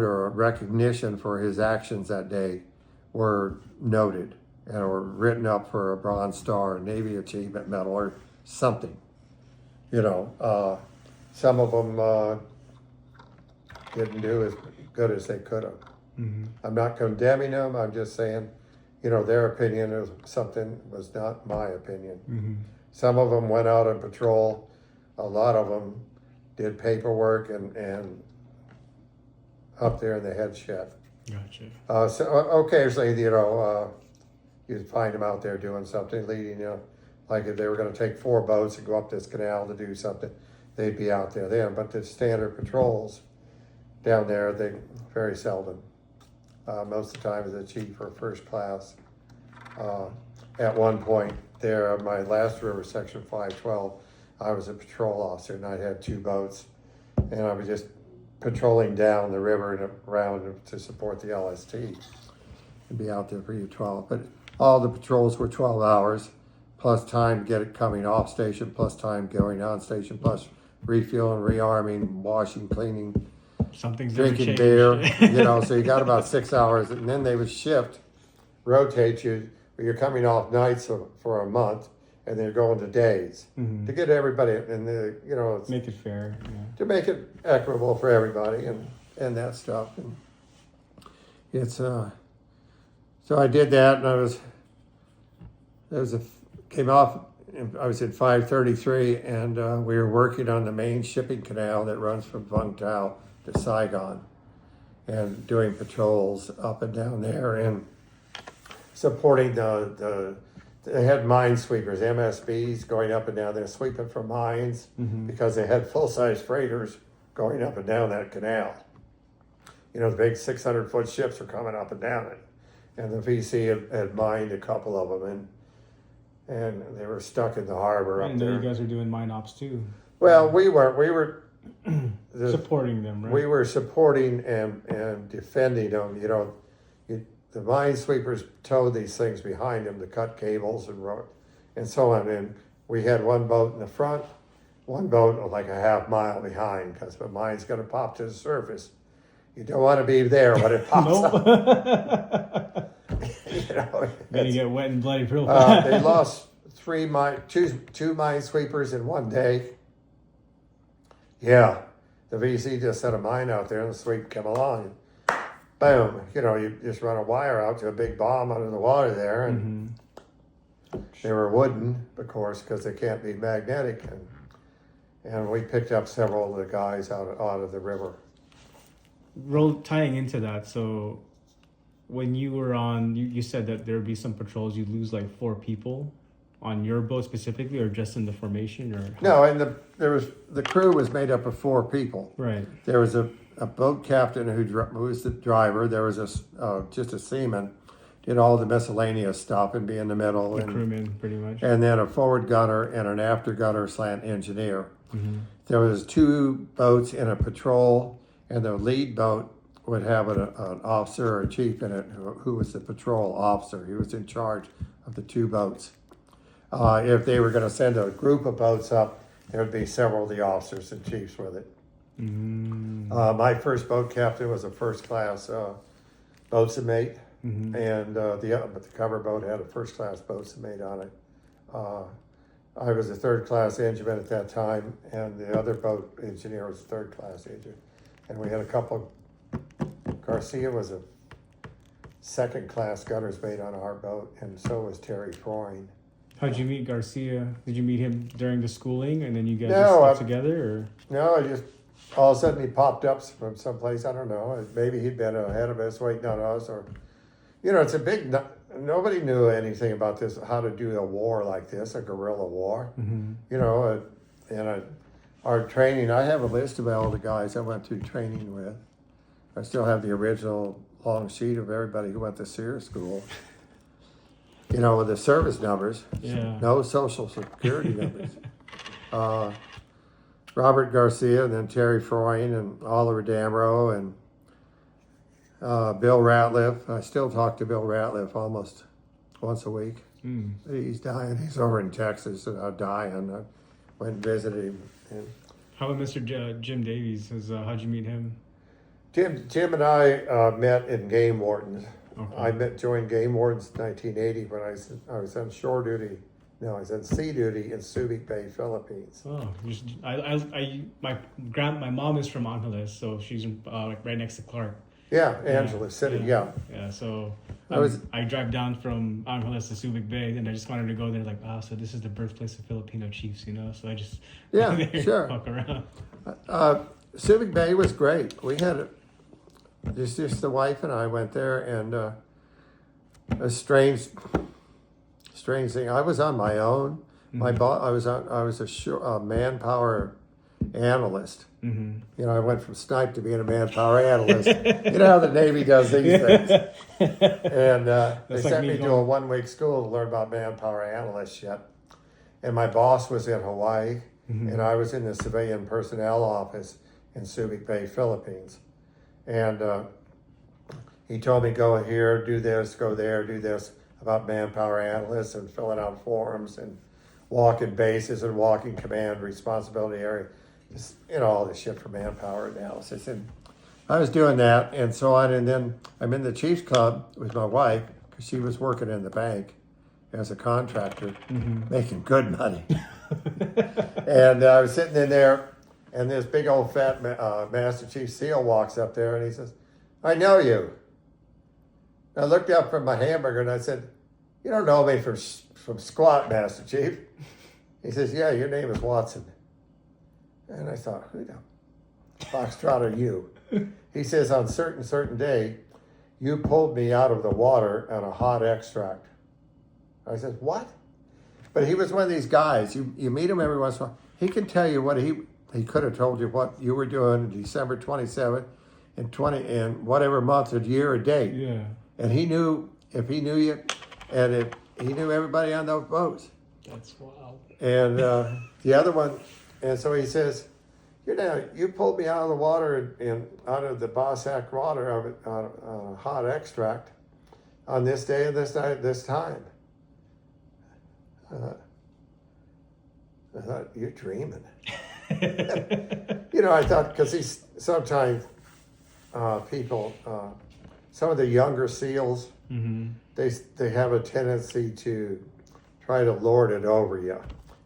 or a recognition for his actions that day were noted and were written up for a Bronze Star, Navy Achievement Medal, or something. Some of them didn't do as good as they could have. Mm-hmm. I'm not condemning them. I'm just saying, their opinion of something was not my opinion. Mm-hmm. Some of them went out on patrol. A lot of them did paperwork and up there in the head shed. Gotcha. So occasionally, you'd find them out there doing something, leading, like if they were going to take 4 boats and go up this canal to do something, they'd be out there then. But the standard patrols down there, they very seldom. Most of the time, the chief or first class. At one point there, my last river, section 512, I was a patrol officer and I had 2 boats, and I was just patrolling down the river and around to support the LST and be out there for U12. But all the patrols were 12 hours, plus time to get it coming off station, plus time going on station, plus refueling, rearming, washing, cleaning, Something's drinking beer, so you got about 6 hours, and then they would rotate you. You're coming off nights for a month, and they're going to days Mm-hmm. to get everybody, and it's Make it fair. Yeah. to make it equitable for everybody, and that stuff. And it's so I did that, and came off. I was at 533, and we were working on the main shipping canal that runs from Vung Tau to Saigon, and doing patrols up and down there, and supporting they had minesweepers, MSBs, going up and down there, sweeping for mines, Mm-hmm. because they had full-size freighters going up and down that canal. The big 600-foot ships were coming up and down it, and the VC had mined a couple of them, and they were stuck in the harbor I up know there. you guys are doing mine ops too. Well, we were Supporting them, right? We were supporting and defending them. The minesweepers towed these things behind them to cut cables and so on. And we had one boat in the front, one boat like a half mile behind, because the mine's going to pop to the surface. You don't want to be there when it pops Nope. up. Gonna get wet and bloody real fast. They lost two minesweepers in one day. Yeah, the VC just set a mine out there, and the sweep came along. Boom! You just run a wire out to a big bomb under the water there, and they were wooden, of course, because they can't be magnetic. And we picked up several of the guys out of the river. Tying into that, so when you were on, you said that there would be some patrols you'd lose like 4 people on your boat specifically, or just in the formation, or No, and the crew was made up of 4 people. right? There was a boat captain who was the driver. There was just a seaman, did all the miscellaneous stuff and be in the middle, The crewman, pretty much. and then a forward gunner and an after gunner slant engineer. Mm-hmm. There was 2 boats in a patrol, and the lead boat would have an officer or a chief in it who was the patrol officer. He was in charge of the 2 boats. If they were going to send a group of boats up, there would be several of the officers and chiefs with it. Mm-hmm. My first boat captain was a first class boatswain mate, Mm-hmm. and but the cover boat had a first class boatswain mate on it. I was a third class engineman at that time, and the other boat engineer was a third class engineer. And we had a couple. Garcia was a second class gunner's mate on our boat, and so was Terry Froing. How'd you meet Garcia? Did you meet him during the schooling, and then you guys No, just got together, or? No, I just all of a sudden he popped up from someplace. I don't know. Maybe he'd been ahead of us, waiting on us, or it's a big. Nobody knew anything about this. How to do a war like this, a guerrilla war. Mm-hmm. And our training, I have a list of all the guys I went through training with. I still have the original long sheet of everybody who went to SEER school. You know, with the service numbers. Yeah. No social security numbers. Robert Garcia, and then Terry Freund, and Oliver Damrow, and Bill Ratliff. I still talk to Bill Ratliff almost once a week. Mm. He's dying. He's over in Texas, and I'm dying. I went and visited him. And How about Mr. Jim Davies? How'd you meet him? Jim and I met in Gamewarden. Okay. I joined Gamewarden in 1980 when I was on shore duty. No, I was on sea duty in Subic Bay, Philippines. Oh, my mom is from Angeles, so she's like right next to Clark. Yeah, Angeles City. Yeah. Yeah, so I drive down from Angeles to Subic Bay, and I just wanted to go there. Like, so this is the birthplace of Filipino chiefs, you know. So I just Yeah, go there, sure. walk around. Subic Bay was great. We had just the wife and I went there, and a strange thing. I was on my own. My boss. I was a manpower analyst. Mm-hmm. You know, I went from snipe to being a manpower analyst. You know how the Navy does these things. And they sent me to a 1 week school to learn about manpower analyst shit. And my boss was in Hawaii, and I was in the civilian personnel office in Subic Bay, Philippines. And he told me, go here, do this, go there, do this, about manpower analysts and filling out forms and walking bases and walking command responsibility area. Just, you know, all this shit for manpower analysis. And I was doing that, and so on. And then I'm in the Chiefs Club with my wife, because she was working in the bank as a contractor, making good money. And I was sitting in there, and this big old fat Master Chief SEAL walks up there, and he says, I know you. I looked up from my hamburger, and I said, you don't know me from squat, Master Chief. He says, yeah, your name is Watson. And I thought, who the foxtrot are you? He says, on certain day, you pulled me out of the water on a hot extract. I said, what? But he was one of these guys. You meet him every once in a while. He can tell you what he could have told you what you were doing December 27th and whatever month or year or date. Yeah. And he knew if he knew you, and if he knew everybody on those boats. That's wild. And the other one, and so he says, you pulled me out of the water and out of the Bossack water on a hot extract on this day and this night, this time. I thought, you're dreaming. You know, I thought, because sometimes people, some of the younger SEALs, they have a tendency to try to lord it over you.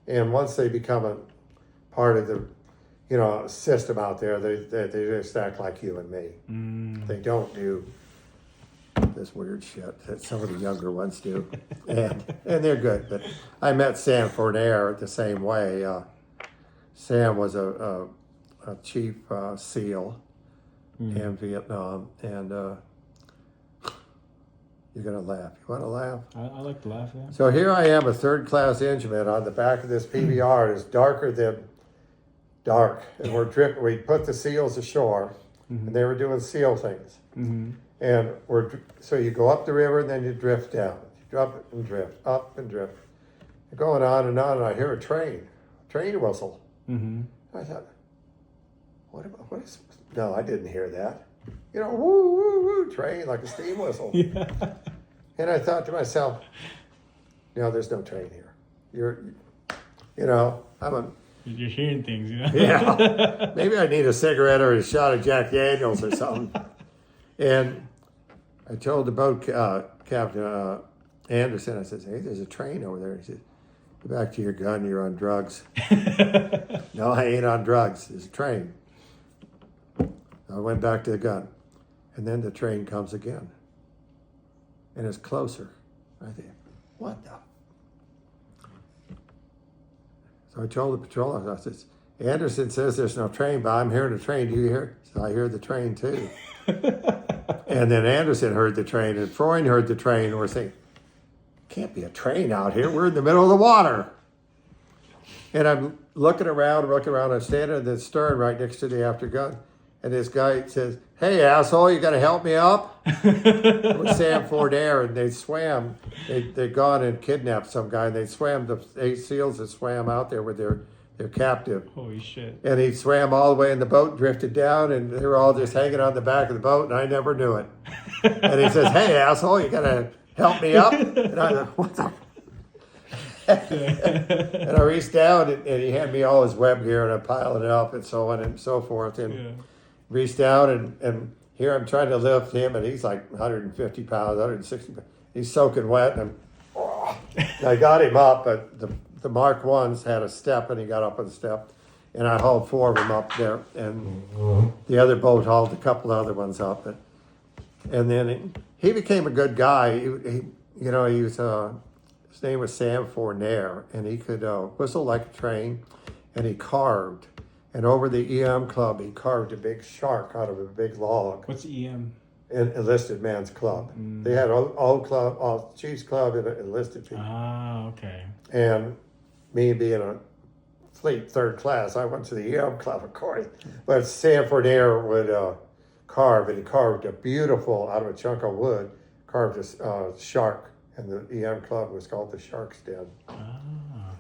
And once they become a part of the, system out there, they just act like you and me. They don't do this weird shit that some of the younger ones do. And they're good. But I met Sam Fournier the same way. Sam was a chief SEAL in Vietnam, and you're going to laugh. You want to laugh? I like to laugh, yeah. So here I am, a third-class engineman on the back of this PBR. It's darker than dark. And we put the SEALs ashore, and they were doing SEAL things. And so you go up the river, and then you drift down. You drop it and drift, up and drift. You're going on, and I hear a train whistle. I thought, what is, no, I didn't hear that. Woo, woo, woo, train, like a steam whistle. Yeah. And I thought to myself, there's no train here. You're hearing things, Yeah. Maybe I need a cigarette or a shot of Jack Daniels or something. And I told the boat captain, Anderson, I said, hey, there's a train over there. He said, go back to your gun, you're on drugs. No, I ain't on drugs. There's a train. I went back to the gun. And then the train comes again. And it's closer. I think, what the? So I told the patrol officer, I said, Anderson says there's no train, but I'm hearing a train. Do you hear? So I hear the train too. And then Anderson heard the train, and Freund heard the train, and we're saying, can't be a train out here. We're in the middle of the water. And I'm looking around. I'm standing in the stern right next to the aftergun. And this guy says, "Hey, asshole, you got to help me up?" It was Sam Fordair, and they swam. They'd gone and kidnapped some guy, and they swam the 8 SEALs that swam out there with their captive. Holy shit. And he swam all the way in the boat, drifted down, and they were all just hanging on the back of the boat, and I never knew it. And he says, "Hey, asshole, you got to help me up?" And I thought, "What the?" And I reached down, and he handed me all his web gear, and I piled it up, and so on and so forth. And Yeah. reached down, and here I'm trying to lift him, and he's like 150 pounds, 160 pounds. He's soaking wet, and I got him up, but the Mark Ones had a step, and he got up on the step, and I hauled 4 of them up there, and the other boat hauled a couple of other ones up, and then he became a good guy. He was his name was Sam Fornair, and he could whistle like a train, and he carved. And over the EM club, he carved a big shark out of a big log. What's EM? An enlisted man's club. They had all Chiefs Club and enlisted people. Ah, okay. And me being a fleet 3rd class, I went to the EM club, of course. But Sanford Air would carve, and he carved a beautiful, out of a chunk of wood, carved a shark. And the EM club was called the Shark's Den. Ah.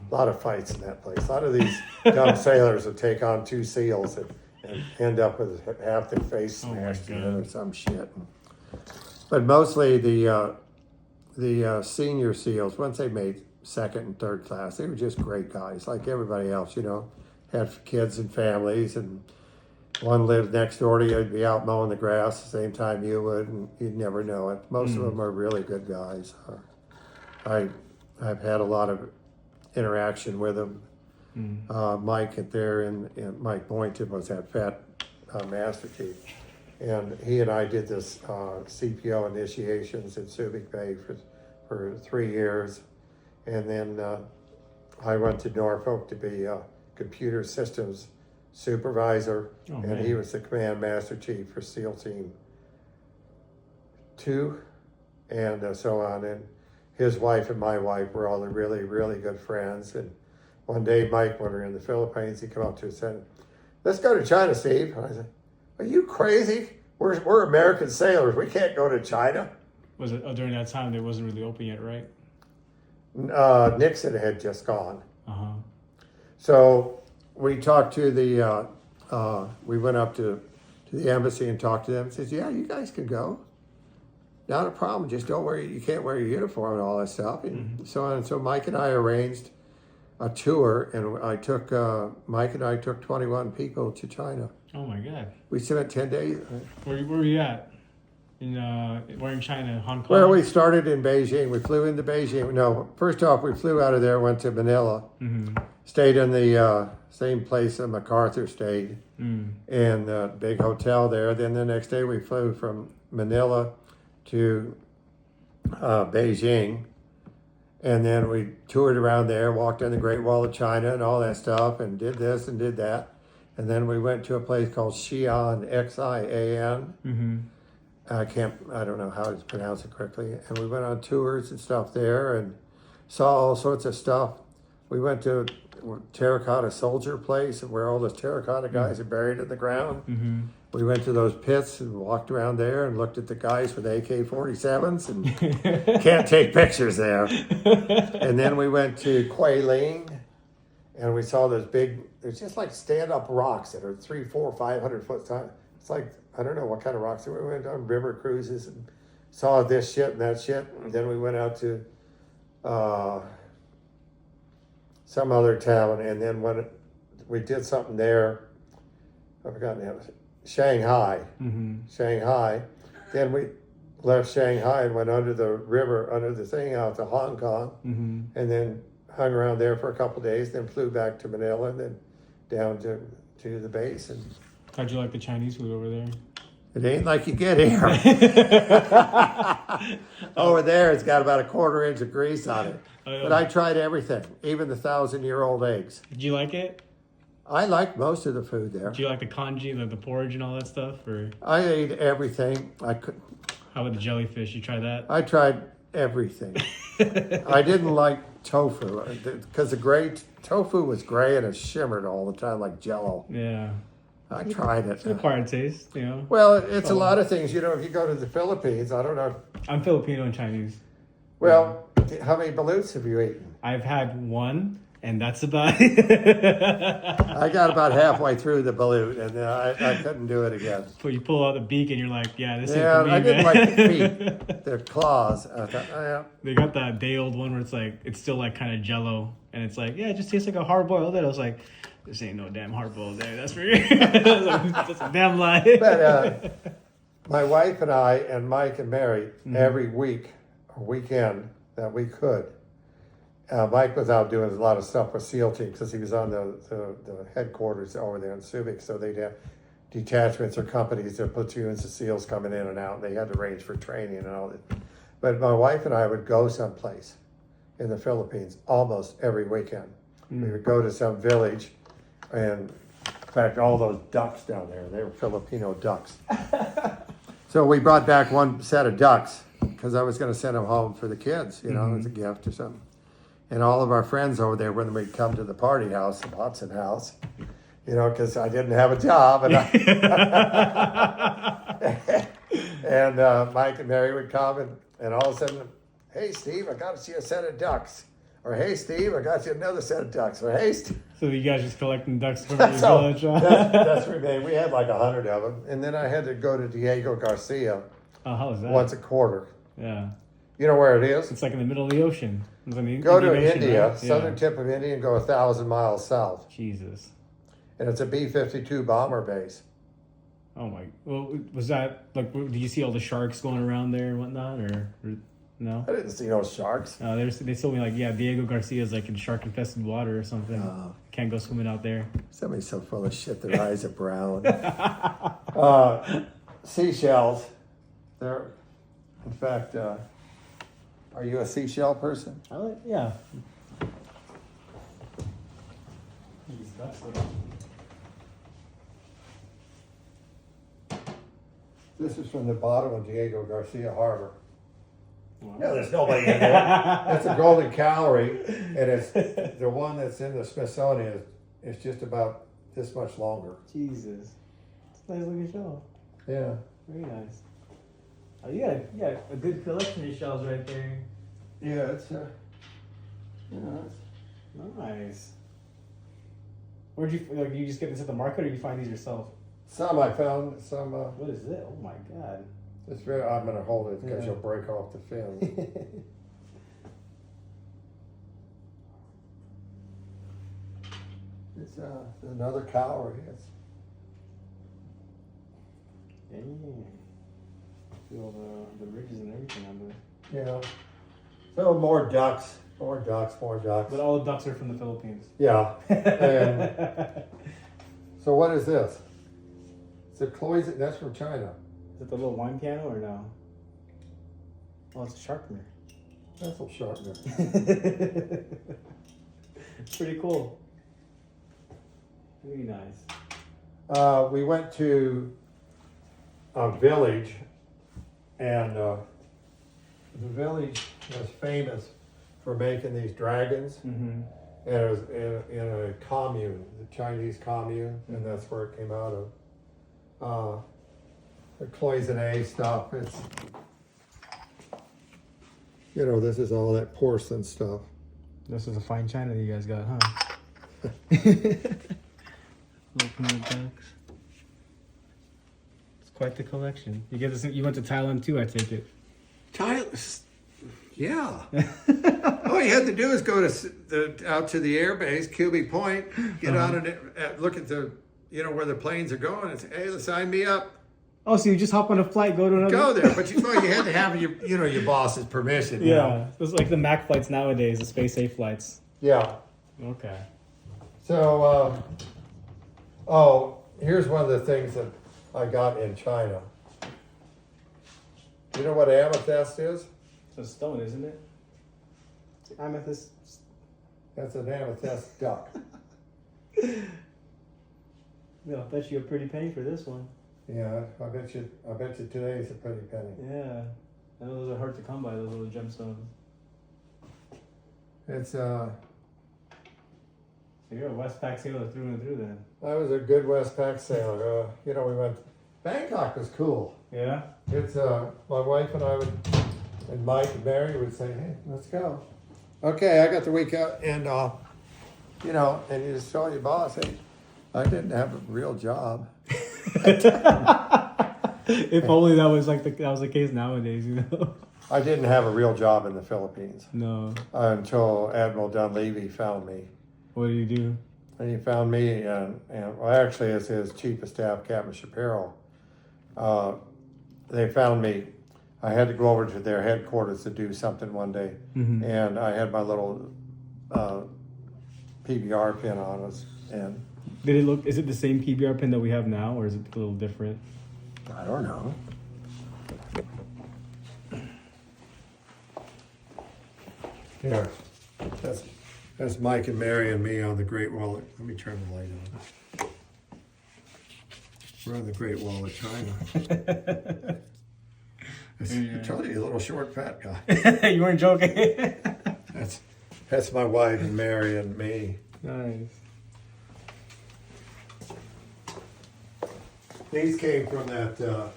A lot of fights in that place. A lot of these dumb sailors would take on 2 SEALs and end up with half their face smashed in or some shit. But mostly the senior SEALs, once they made 2nd and 3rd class, they were just great guys, like everybody else, had kids and families, and one lived next door to you. You'd be out mowing the grass the same time you would, and you'd never know it. Most of them are really good guys. I've had a lot of interaction with them. Mike and Mike Boynton was that fat Master Chief, and he and I did this CPO initiations in Subic Bay for 3 years, and then I went to Norfolk to be a computer systems supervisor, and he was the command Master Chief for SEAL Team 2, and so on. And his wife and my wife were all really, really good friends. And one day, Mike, when we were in the Philippines, he came up to us and said, "Let's go to China, Steve." And I said, "Are you crazy? We're American sailors. We can't go to China." Was it during that time it wasn't really open yet, right? Nixon had just gone. Uh-huh. So we talked to we went up to the embassy and talked to them and says, "Yeah, you guys can go. Not a problem. Just you can't wear your uniform and all that stuff." And so on. And so Mike and I arranged a tour, and Mike and I took 21 people to China. Oh my God. We spent 10 days. Where were you at? We're in China, Hong Kong? Well, we started in Beijing. We flew into Beijing. No, first off, we flew out of there, went to Manila, stayed in the same place that MacArthur stayed, and the big hotel there. Then the next day we flew from Manila to Beijing, and then we toured around there, walked on the Great Wall of China and all that stuff, and did this and did that. And then we went to a place called Xi'an, Xian. I don't know how to pronounce it correctly. And we went on tours and stuff there and saw all sorts of stuff. We went to terracotta soldier place where all those terracotta guys are buried in the ground. We went to those pits and walked around there and looked at the guys with AK-47s and can't take pictures there. And then we went to Guilin and we saw those there's just like stand-up rocks that are 300, 400, 500 foot high. It's like, I don't know what kind of rocks. We went on river cruises and saw this shit and that shit. And then we went out to some other town. And then when we did something there, I forgot the name. Shanghai. Shanghai. Then we left Shanghai and went under the river, under the thing out to Hong Kong. And then hung around there for a couple of days, then flew back to Manila and then down to the base. And how'd you like the Chinese food over there? it ain't like you get here. Over there, it's got about a 1/4 inch of grease on it. But I tried everything, even the 1,000-year-old eggs. Did you like it? I liked most of the food there. Do you like the congee, the porridge and all that stuff? Or I ate everything. how about the jellyfish? You try that? I tried everything. I didn't like tofu because the gray tofu was gray and it shimmered all the time like Jello. Yeah. I tried it. It's an acquired taste, you know. Well, it's a lot of things. You know, if you go to the Philippines, I don't know. I'm Filipino and Chinese. Well, how many balloons have you eaten? I've had one, and that's about it. I got about halfway through the balloon, and I couldn't do it again. So you pull out the beak, and you're like, yeah, this ain't Yeah, for me, I didn't man. like the feet, the claws. I thought, oh, yeah. They got that day old one where it's like, it's still like kind of Jello, and it's like, yeah, it just tastes like a hard boiled egg. I was like, this ain't no damn hard boiled egg. That's for you. That's a damn lie. But my wife and I and Mike and Mary, every week or weekend that we could, Mike was out doing a lot of stuff with SEAL teams because he was on the headquarters over there in Subic. So they'd have detachments or companies, their platoons of SEALs coming in and out. And they had to arrange for training and all that. But my wife and I would go someplace in the Philippines almost every weekend. We would go to some village, and in fact, all those ducks down there, they were Filipino ducks. So we brought back one set of ducks because I was going to send them home for the kids, you know, as a gift or something. And all of our friends over there, when we'd come to the party house, the Watson house, you know, because I didn't have a job, and and Mike and Mary would come, and all of a sudden, hey, Steve, I got you a set of ducks. Or, hey, Steve, I got you another set of ducks. Or, hey, Steve. So you guys just collecting ducks from your So village? that's remained. We had like 100 of them. And then I had to go to Diego Garcia Oh, how is that? once a quarter. Yeah. You know where it is? It's like in the middle of the ocean. It's in the Go to Indian Ocean, India, right? southern Yeah. tip of India, and go 1,000 miles south. Jesus. And it's a B-52 bomber base. Oh my. Well, was that like? Do you see all the sharks going around there and whatnot, or no? I didn't see no sharks. They told me like, yeah, Diego Garcia's like in shark infested water or something. Oh. Can't go swimming out there. Somebody's so full of shit, their eyes are brown. Seashells. They're, in fact, are you a seashell person? Yeah. This is from the bottom of Diego Garcia Harbor. Wow. Yeah, there's nobody in there. It's a golden calorie, and it's the one that's in the Smithsonian is just about this much longer. Jesus. It's a nice looking shell. Yeah. Very nice. Oh, you got a good collection of shells right there. Yeah, it's Nice. Where'd you like? You just get this at the market, or did you find these yourself? some I found. Some. What is it? Oh my god. It's very. I'm gonna hold it because Yeah. you'll break off the fin. It's another calorie. It's Dang. See all the ridges and everything on there. yeah. So more ducks. More ducks. More ducks. But all the ducks are from the Philippines. Yeah. And so what is this? It's a cloisette. That's from China. Is it the little wine piano or no? Oh, it's a sharpener. Pencil sharpener. It's pretty cool. Very nice. We went to a village, and the village was famous for making these dragons, Mm-hmm. and it was in a commune, the Chinese commune, and that's where it came out of. The cloisonne stuff. It's, you know, this is all that porcelain stuff. This is a fine china that you guys got, huh? Little ducks. It's quite the collection. You get this. You went to Thailand too, I take it. Thailand, yeah. All you had to do is go to out to the air base, QB Point, get on it, look at the, you know, where the planes are going, and say, hey, sign me up. Oh, so you just hop on a flight, go to another. Go there, but you had to have your boss's permission. You Yeah, know? it's like the Mac flights nowadays, the space safe flights. Yeah. Okay. So, here's one of the things that I got in China. You know what amethyst is? It's a stone, isn't it? Amethyst. That's an amethyst duck. Yeah, I'll bet you a pretty penny for this one. Yeah, I bet you today's a pretty penny. Yeah. Those are hard to come by, those little gemstones. It's So you're a Westpac sailor through and through then. I was a good Westpac sailor. You know, we went. Bangkok was cool. Yeah? It's my wife and I would, and Mike and Mary would say, "Hey, let's go." Okay, I got the week out, and you know, and you just tell your boss, "Hey, I didn't have a real job." If only that was like that was the case nowadays, you know. I didn't have a real job in the Philippines No. until Admiral Dunleavy found me. What do you do? And he found me, and well, actually, as his chief of staff, Captain Shapiro, they found me. I had to go over to their headquarters to do something one day, and I had my little PBR pin on us, and Did it look? Is it the same PBR pin that we have now, or is it a little different? I don't know. Here, that's Mike and Mary and me on the Great Wall. Let me turn the light on. We're on the Great Wall of China. I told you, a little short, fat guy. You weren't joking. That's my wife and Mary and me. Nice. These came from that.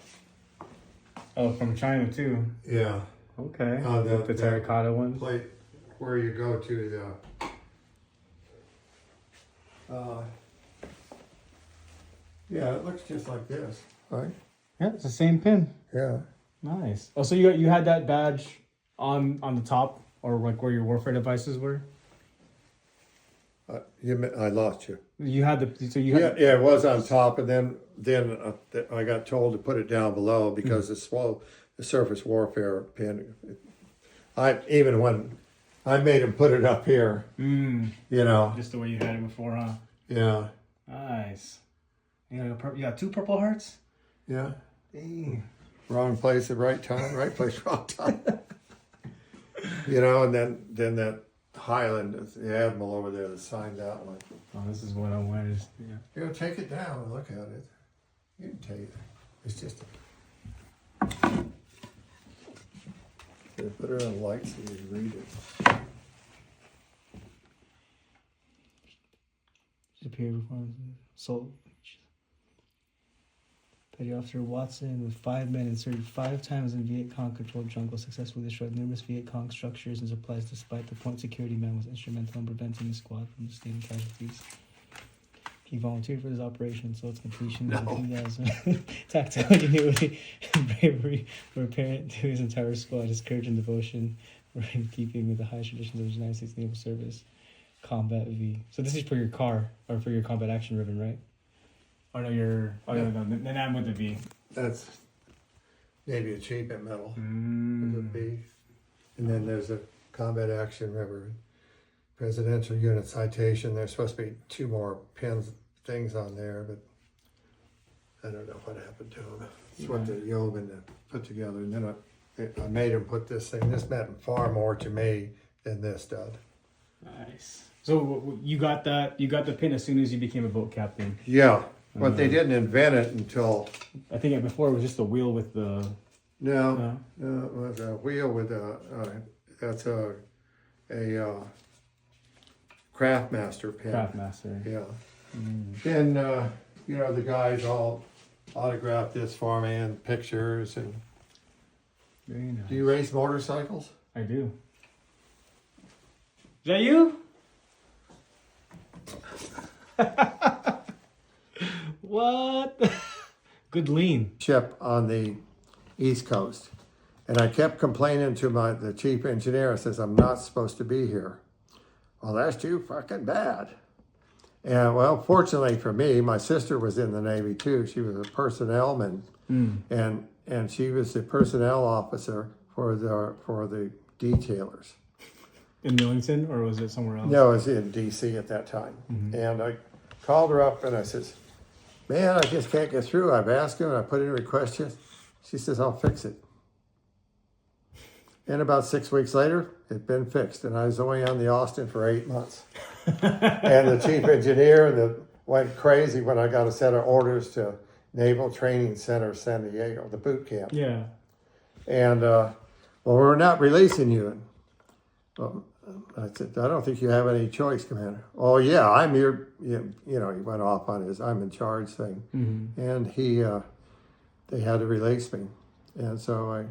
Oh, from China too. Yeah. Okay. The terracotta ones. Plate where you go to the. Yeah, it looks just like this, right? Yeah, it's the same pin. Yeah. Nice. Oh, so you had that badge on the top, or like where your warfare devices were? I lost you. You had the Yeah, it was on top, and then I got told to put it down below because the surface warfare pin. Even when I made him put it up here, you know, just the way you had it before, huh? Yeah. Nice. You got two Purple Hearts. Yeah. Dang. Wrong place at right time, right place, wrong time. You know, and then that Highland, the admiral over there that signed that one. Oh, this is what I wanted. Yeah. You know, take it down and look at it. You can take it. It's just. Put it on light so you can read it. Superior performance. So, Petty Officer Watson, with 5 men, inserted 5 times in Viet Cong-controlled jungle, successfully destroyed numerous Viet Cong structures and supplies despite the point security man was instrumental in preventing the squad from sustaining casualties. He volunteered for this operation, so its completion and enthusiasm, tactical ingenuity, and bravery were apparent to his entire squad. His courage and devotion were in keeping with the highest traditions of the United States Naval Service. Combat V. So this is for your car, or for your combat action ribbon, right? Oh no, no, then I'm with the V. That's maybe achievement medal Mm. with a B. And then there's a combat action ribbon, presidential unit citation. There's supposed to be 2 more things on there, but I don't know what happened to them. It's what the yeoman put together, and then I made him put this thing. This meant far more to me than this did. Nice. So you got the pin as soon as you became a boat captain. Yeah, but they didn't invent it until. I think before it was just a wheel with the. No, it was a wheel with that's a Craftmaster pin. Craftmaster. Yeah. Then you know, the guys all autographed this for me and pictures. And Very nice. do you race motorcycles? I do. Is that you? What? Good lean. Ship on the East Coast, and I kept complaining to the chief engineer. I says, I'm not supposed to be here. Well, that's too fucking bad. And well, fortunately for me, my sister was in the Navy too. She was a personnelman, and she was the personnel officer for the detailers. In Millington, or was it somewhere else? No, it was in D.C. at that time. And I called her up and I says, man, I just can't get through. I've asked him and I put in a request. She says, I'll fix it. And about 6 weeks later, it'd been fixed. And I was only on the Austin for 8 months. And the chief engineer went crazy when I got a set of orders to Naval Training Center, San Diego, the boot camp. Yeah. And well, we're not releasing you. Well, I said, I don't think you have any choice, Commander. Oh, yeah, I'm your, you know, he went off on his I'm in charge thing. And they had to release me. And so I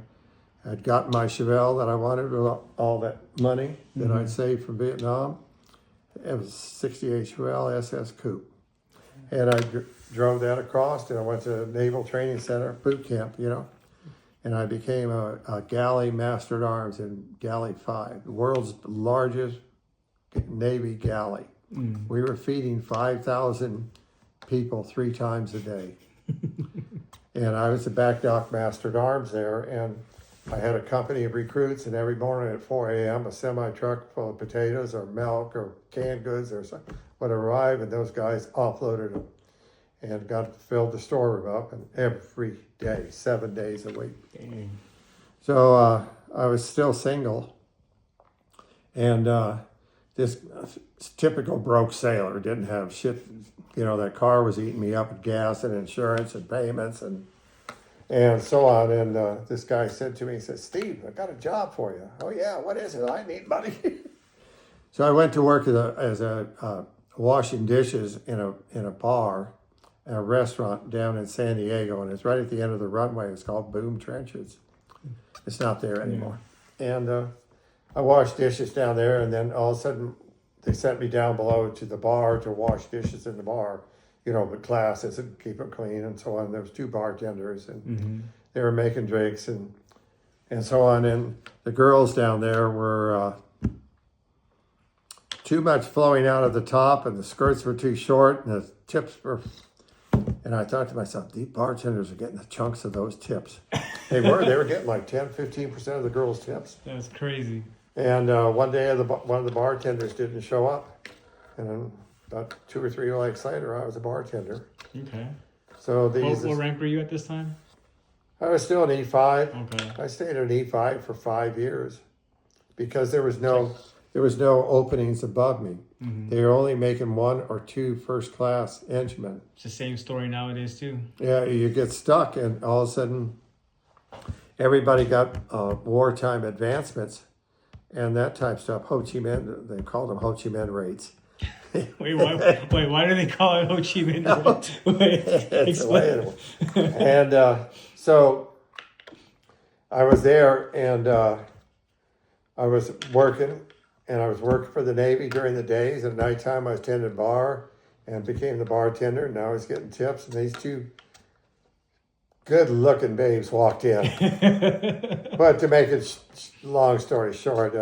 had gotten my Chevelle that I wanted with all that money that I'd saved from Vietnam. It was a 68 Chevelle SS Coupe. And I drove that across, and I went to Naval Training Center, boot camp, you know. And I became a galley master at arms in Galley 5, the world's largest Navy galley. We were feeding 5,000 people 3 times a day. And I was the back dock master at arms there, and I had a company of recruits, and every morning at 4 a.m., a semi-truck full of potatoes or milk or canned goods or something would arrive, and those guys offloaded them and filled the storeroom up, and every day, 7 days a week. Dang. So I was still single, and this typical broke sailor didn't have shit. You know, that car was eating me up with gas and insurance and payments and so on. And this guy said to me, he said, Steve, I got a job for you. Oh yeah, what is it? I need money. So I went to work as a washing dishes in a bar, at a restaurant down in San Diego, and it's right at the end of the runway. It's called Boom Trenches. It's not there anymore. And I washed dishes down there, and then all of a sudden they sent me down below to the bar to wash dishes in the bar, you know, with glasses and keep them clean and so on. There was 2 bartenders, and they were making drinks and so on. And the girls down there were too much flowing out of the top, and the skirts were too short, and the tips were. And I thought to myself, these bartenders are getting the chunks of those tips. They were getting like 10, 15% of the girls' tips. That's crazy. And one day, one of the bartenders didn't show up. And then about 2 or 3 weeks later, I was a bartender. Okay. So What rank were you at this time? I was still an E5. Okay. I stayed at E5 for 5 years because there was no openings above me. They were only making 1 or 2 first-class enginemen. It's the same story nowadays too. Yeah, you get stuck, and all of a sudden, everybody got wartime advancements and that type of stuff. Ho Chi Minh, they called them Ho Chi Minh rates. Wait, why do they call it Ho Chi Minh? It's the way it was. And so I was there, and I was working. And I was working for the Navy during the days. At nighttime, I was tending bar and became the bartender. And I was getting tips. And these 2 good-looking babes walked in. But to make it long story short,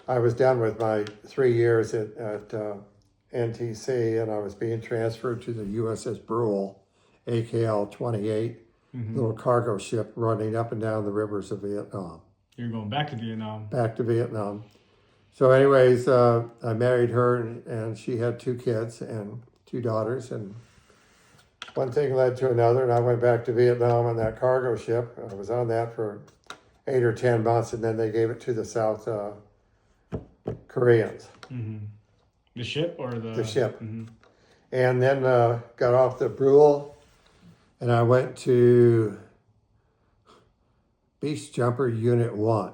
I was done with my 3 years at NTC, and I was being transferred to the USS Brule, AKL 28, little cargo ship running up and down the rivers of Vietnam. You're going back to Vietnam. Back to Vietnam. So anyways, I married her, and she had 2 kids and 2 daughters, and one thing led to another, and I went back to Vietnam on that cargo ship. I was on that for 8 or 10 months, and then they gave it to the South Koreans. The ship or the ship. And then got off the Brule, and I went to Beach Jumper Unit 1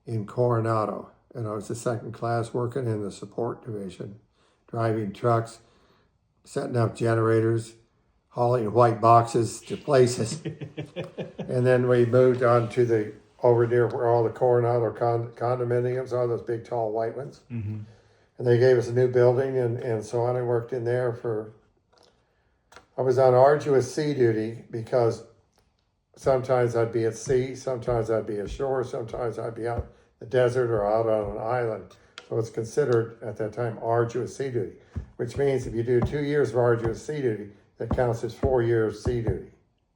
in Coronado. And I was the 2nd class working in the support division, driving trucks, setting up generators, hauling white boxes to places. And then we moved on to over near where all the Coronado condominiums are, those big tall white ones. And they gave us a new building and so on. I worked in there I was on arduous sea duty because sometimes I'd be at sea, sometimes I'd be ashore, sometimes I'd be out in the desert or out on an island. So it's considered at that time arduous sea duty, which means if you do 2 years of arduous sea duty, that counts as 4 years sea duty,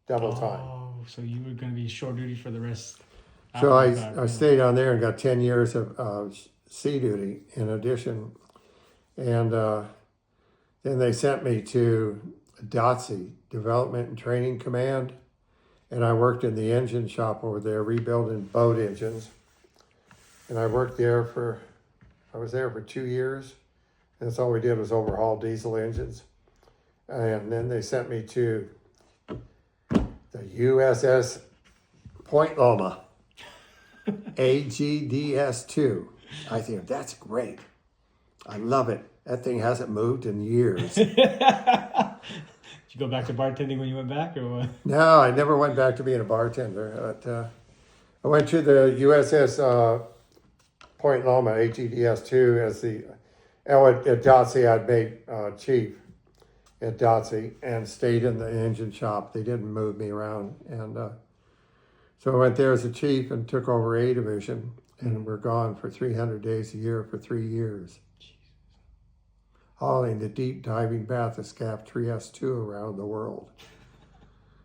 double time. Oh, so you were going to be shore duty for the rest. So I stayed on there and got 10 years of sea duty in addition. And then they sent me to DOTC, Development and Training Command. And I worked in the engine shop over there, rebuilding boat engines. And I worked there I was there for 2 years. And that's all we did was overhaul diesel engines. And then they sent me to the USS Point Loma. AGDS2. I think that's great. I love it. That thing hasn't moved in years. Did you go back to bartending when you went back, or what? No, I never went back to being a bartender. But, I went to the USS Point Loma, AGDS2, as the, at Dotsy, I'd made chief at Dotsy and stayed in the engine shop. They didn't move me around. And so I went there as a chief and took over A Division, and we're gone for 300 days a year for 3 years. Hauling the deep diving bathyscaphe Trieste 2 around the world.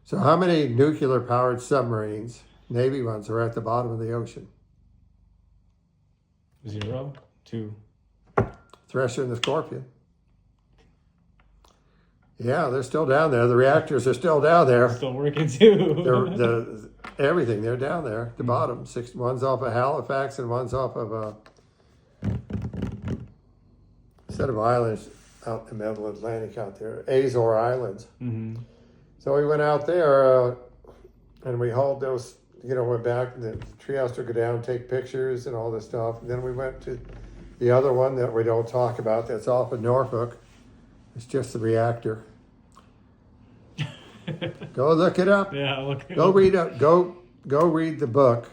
So how many nuclear powered submarines, Navy ones, are at the bottom of the ocean? 0, 2. Thresher and the Scorpion. Yeah, they're still down there. The reactors are still down there. Still working too. Everything, they're down there at the bottom. One's off of Halifax and one's off of a set of islands out in the middle Atlantic out there, Azore Islands. Mm-hmm. So we went out there and we hauled those, went back, and the treehouse to go down, take pictures and all this stuff. And then we went to the other one that we don't talk about that's off of Norfolk. It's just the reactor. Go look it up. Yeah, look. Go read the book,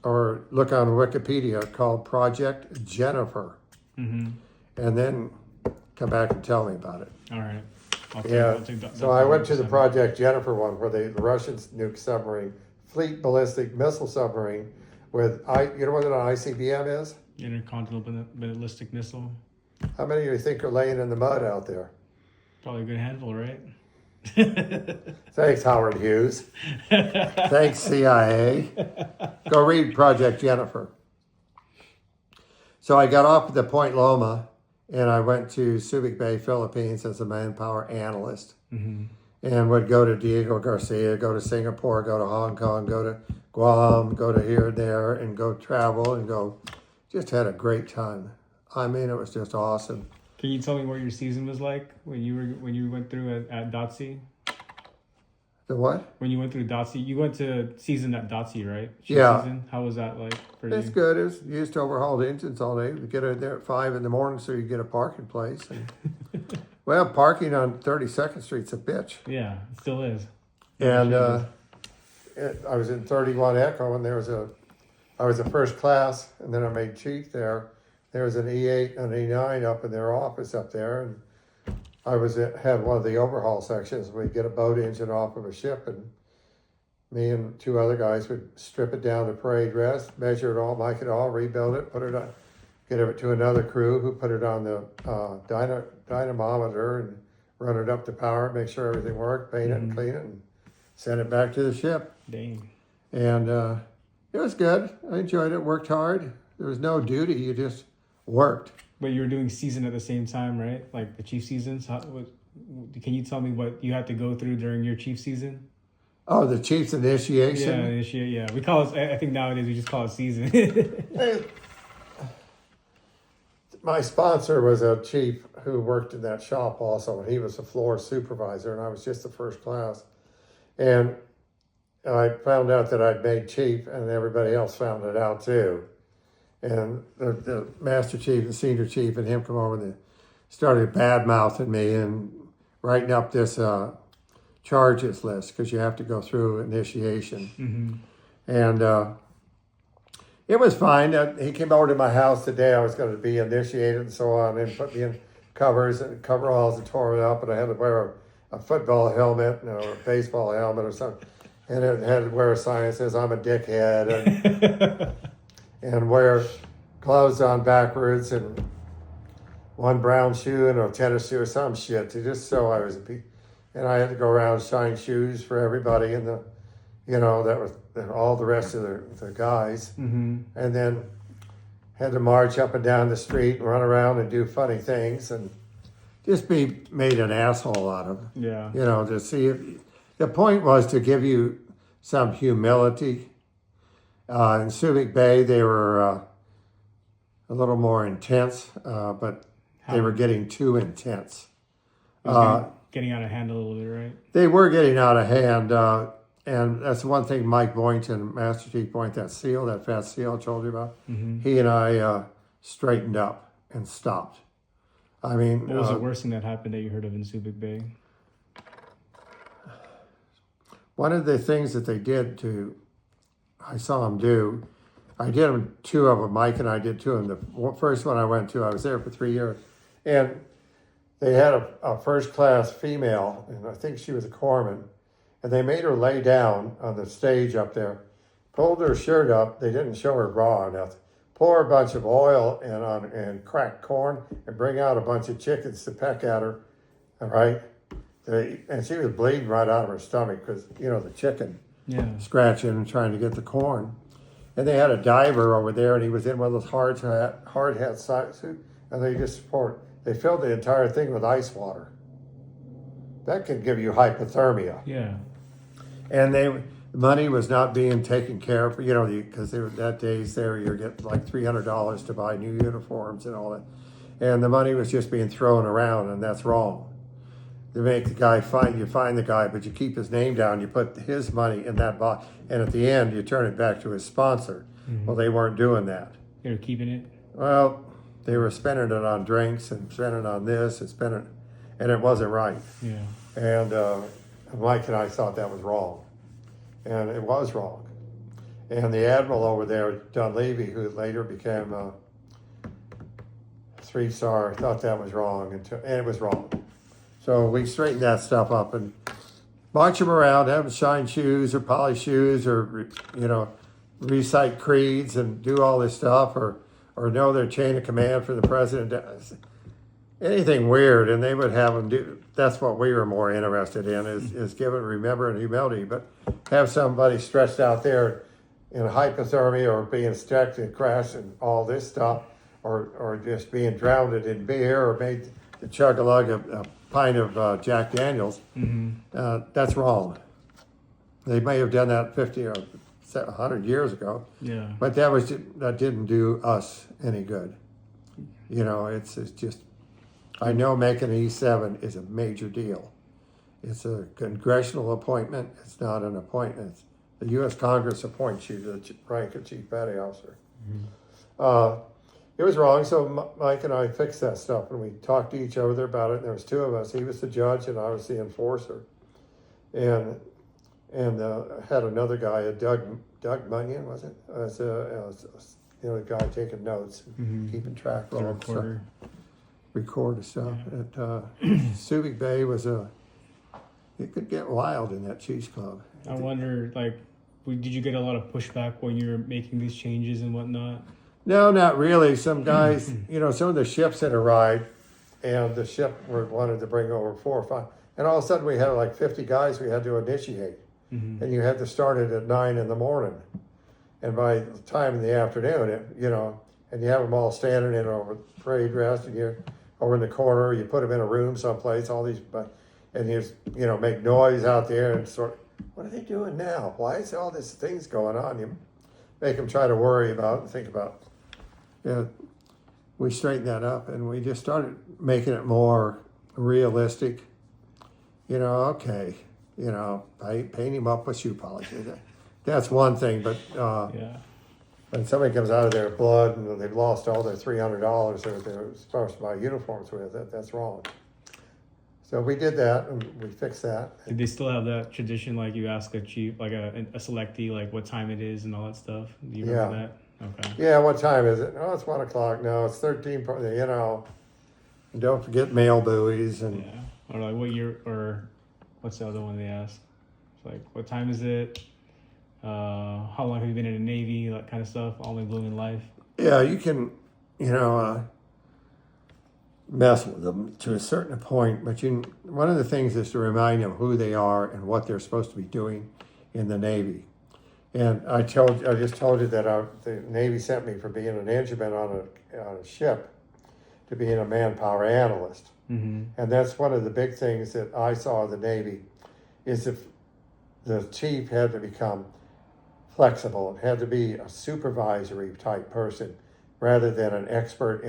or look on Wikipedia, called Project Jennifer, Mm-hmm. and then come back and tell me about it. All right. I'll take that. So I went to the Project Jennifer one, where the Russians nuked submarine, fleet ballistic missile submarine, with you know what an ICBM is? Intercontinental ballistic missile. How many do you think are laying in the mud out there? Probably a good handful, right? Thanks, Howard Hughes. Thanks, CIA. Go read Project Jennifer. So I got off at the Point Loma, and I went to Subic Bay, Philippines as a manpower analyst. Mm-hmm. And would go to Diego Garcia, go to Singapore, go to Hong Kong, go to Guam, go to here and there, and go travel and go. Just had a great time. I mean, it was just awesome. Can you tell me what your season was like when you went through at Dotsy? The what? When you went through Dotsy, you went to season at Dotsy, right? Yeah. Season? How was that like for you? It's good. It was used to overhaul the engines all day. We get in there at 5 in the morning so you get a parking place. And, well, parking on 32nd Street's a bitch. Yeah, it still is. And I was in 31 Echo, and I was a first class, and then I made chief there. There was an E8 and an E9 up in their office up there, and I had one of the overhaul sections. We'd get a boat engine off of a ship, and me and 2 other guys would strip it down to parade rest, measure it all, mic it all, rebuild it, put it on, get it to another crew who put it on the dynamometer and run it up to power, make sure everything worked, paint it and clean it, and send it back to the ship. Dang. And it was good. I enjoyed it, worked hard. There was no duty, you just worked. But you were doing season at the same time, right? Like the chief seasons? Can you tell me what you had to go through during your chief season? Oh, the chief's initiation? Yeah. We call it, I think nowadays we just call it season. My sponsor was a chief who worked in that shop also, and he was a floor supervisor, and I was just the first class. And I found out that I'd made chief, and everybody else found it out too. And the master chief and senior chief and him come over and they started bad-mouthing me and writing up this charges list, because you have to go through initiation. Mm-hmm. And it was fine. He came over to my house the day I was going to be initiated and so on, and put me in covers and coveralls and tore it up, and I had to wear a football helmet or a baseball helmet or something. And it had to wear a sign that says, "I'm a dickhead," and wear clothes on backwards and one brown shoe and a tennis shoe or some shit to just show I was a piece. And I had to go around shine shoes for everybody and that was all the rest of the guys. Mm-hmm. And then had to march up and down the street and run around and do funny things and just be made an asshole out of. Yeah. To see if the point was to give you some humility. In Subic Bay, they were a little more intense, but they were getting too intense. Getting out of hand a little bit, right? They were getting out of hand. and that's one thing Mike Boynton, Master Chief Boynton, that fat seal I told you about, Mm-hmm. he and I straightened up and stopped. I mean, What was the worst thing that happened that you heard of in Subic Bay? one of the things that they did I saw them do, I did them, two of them, Mike and I did two of them. The first one I went to, I was there for 3 years, and they had a first class female, and I think she was a corpsman, and they made her lay down on the stage up there, pulled her shirt up, they didn't show her bra enough, pour a bunch of oil and cracked corn, and bring out a bunch of chickens to peck at her, all right? And she was bleeding right out of her stomach because, the chicken scratching and trying to get the corn. And they had a diver over there, and he was in one of those hard hat suit, and they filled the entire thing with ice water. That can give you hypothermia. Yeah. And money was not being taken care of, because that days there you get like $300 to buy new uniforms and all that. And the money was just being thrown around, and that's wrong. You make the guy you find the guy, but you keep his name down, you put his money in that box, and at the end you turn it back to his sponsor. Mm-hmm. Well, they weren't doing that. They were keeping it? Well, they were spending it on drinks and spending it on this and it wasn't right. Yeah. And Mike and I thought that was wrong. And it was wrong. And the admiral over there, Dunleavy, who later became a 3-star, thought that was wrong, and it was wrong. So we straightened that stuff up and march them around, have them shine shoes or polish shoes or, recite creeds and do all this stuff or know their chain of command for the president. Anything weird, and they would have them do. That's what we were more interested in is give it remember and humility. But have somebody stretched out there in hypothermia or being stuck and crashed and all this stuff, or just being drowned in beer or made to chug a pint of Jack Daniels, that's wrong. They may have done that 50 or 100 years ago, but that didn't do us any good. It's just, I know making an E7 is a major deal. It's a congressional appointment. It's not an appointment. The U.S. Congress appoints you to the rank of Chief Petty Officer. It was wrong, so Mike and I fixed that stuff, and we talked to each other about it. And there was two of us. He was the judge, and I was the enforcer. And had another guy, Doug Munyon, was it? As the guy taking notes, keeping track of all the stuff, record stuff. Subic Bay it could get wild in that cheese club. I wonder, did you get a lot of pushback when you were making these changes and whatnot? No, not really. Some guys, some of the ships had arrived, and the ship wanted to bring over 4 or 5. And all of a sudden we had like 50 guys we had to initiate. And you had to start it at 9 in the morning. And by the time in the afternoon, and you have them all standing in over parade rest, and you're over in the corner, you put them in a room someplace, and you make noise out there and what are they doing now? Why is all these things going on? You make them try to worry about and think about. We straightened that up, and we just started making it more realistic. Okay, paint him up with shoe polish. That's one thing, but when somebody comes out of there with blood and they've lost all their $300 that they were supposed to buy uniforms with, that's wrong. So we did that, and we fixed that. Did they still have that tradition, like you ask a chief, like a selectee, like what time it is and all that stuff? Do you remember that? Okay. Yeah, what time is it? Oh, it's 1 o'clock. No, it's 13. And don't forget mail buoys and. Yeah. Or like what year, or what's the other one they ask? It's like, what time is it? How long have you been in the Navy? That kind of stuff. All my blooming life. Yeah, you can, mess with them to a certain point, but one of the things is to remind them who they are and what they're supposed to be doing in the Navy. And I just told you that the Navy sent me for being an engineman on a ship to being a manpower analyst. And that's one of the big things that I saw in the Navy is if the chief had to become flexible, it had to be a supervisory type person rather than an expert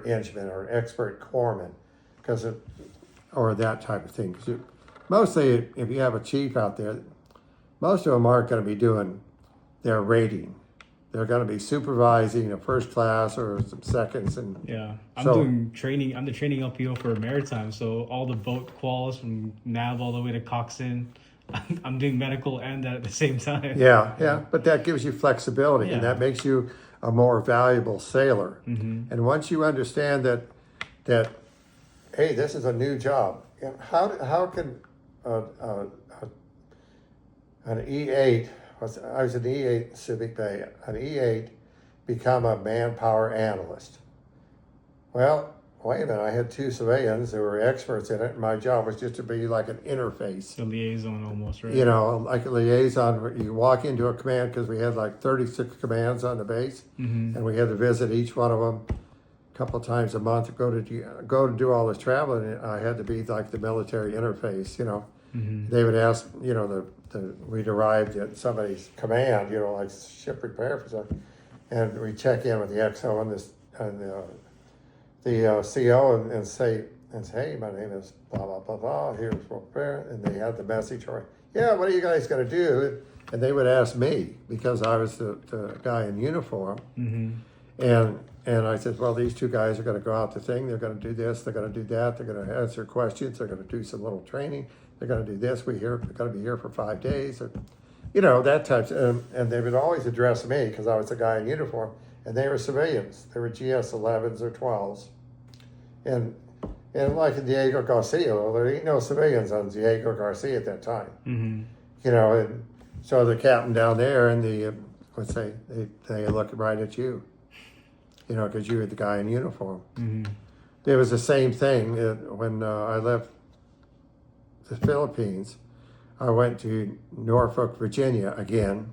engineman or an expert corpsman, or that type of thing. mostly if you have a chief out there, most of them aren't going to be doing their rating. They're going to be supervising a first class or some seconds, and Yeah, I'm so doing training. I'm the training LPO for maritime, so all the boat quals from nav all the way to coxswain. I'm doing medical and that at the same time. yeah. But that gives you flexibility, and Yeah. that makes you a more valuable sailor. Mm-hmm. And once you understand that hey, this is a new job. How can an E8, I was an E8 Civic Bay, an E8 become a manpower analyst? Well, wait a minute, I had two civilians who were experts in it, and my job was just to be like an interface. The liaison almost, right? You know, like a liaison, where you walk into a command, because we had like 36 commands on the base, Mm-hmm. and we had to visit each one of them a couple of times a month to go to do all this traveling. And I had to be like the military interface, you know. Mm-hmm. They would ask, you know, we'd arrived at somebody's command, you know, like ship repair for something, and we check in with the XO and the CO and say, hey, my name is blah blah blah blah. Here's repair, and they had the message, or yeah, what are you guys going to do? And they would ask me because I was the guy in uniform, Mm-hmm. and I said, well, these two guys are going to go out the thing. They're going to do this. They're going to do that. They're going to answer questions. They're going to do some little training. They're going to do this. They're going to be here for 5 days. Or, you know, that type. And they would always address me because I was the guy in uniform. And they were civilians. They were GS 11s or 12s. And like in Diego Garcia, well, there ain't no civilians on Diego Garcia at that time. Mm-hmm. You know, and so the captain down there and let's say, they look right at you. You know, because you were the guy in uniform. Mm-hmm. It was the same thing when I left the Philippines. I went to Norfolk, Virginia again,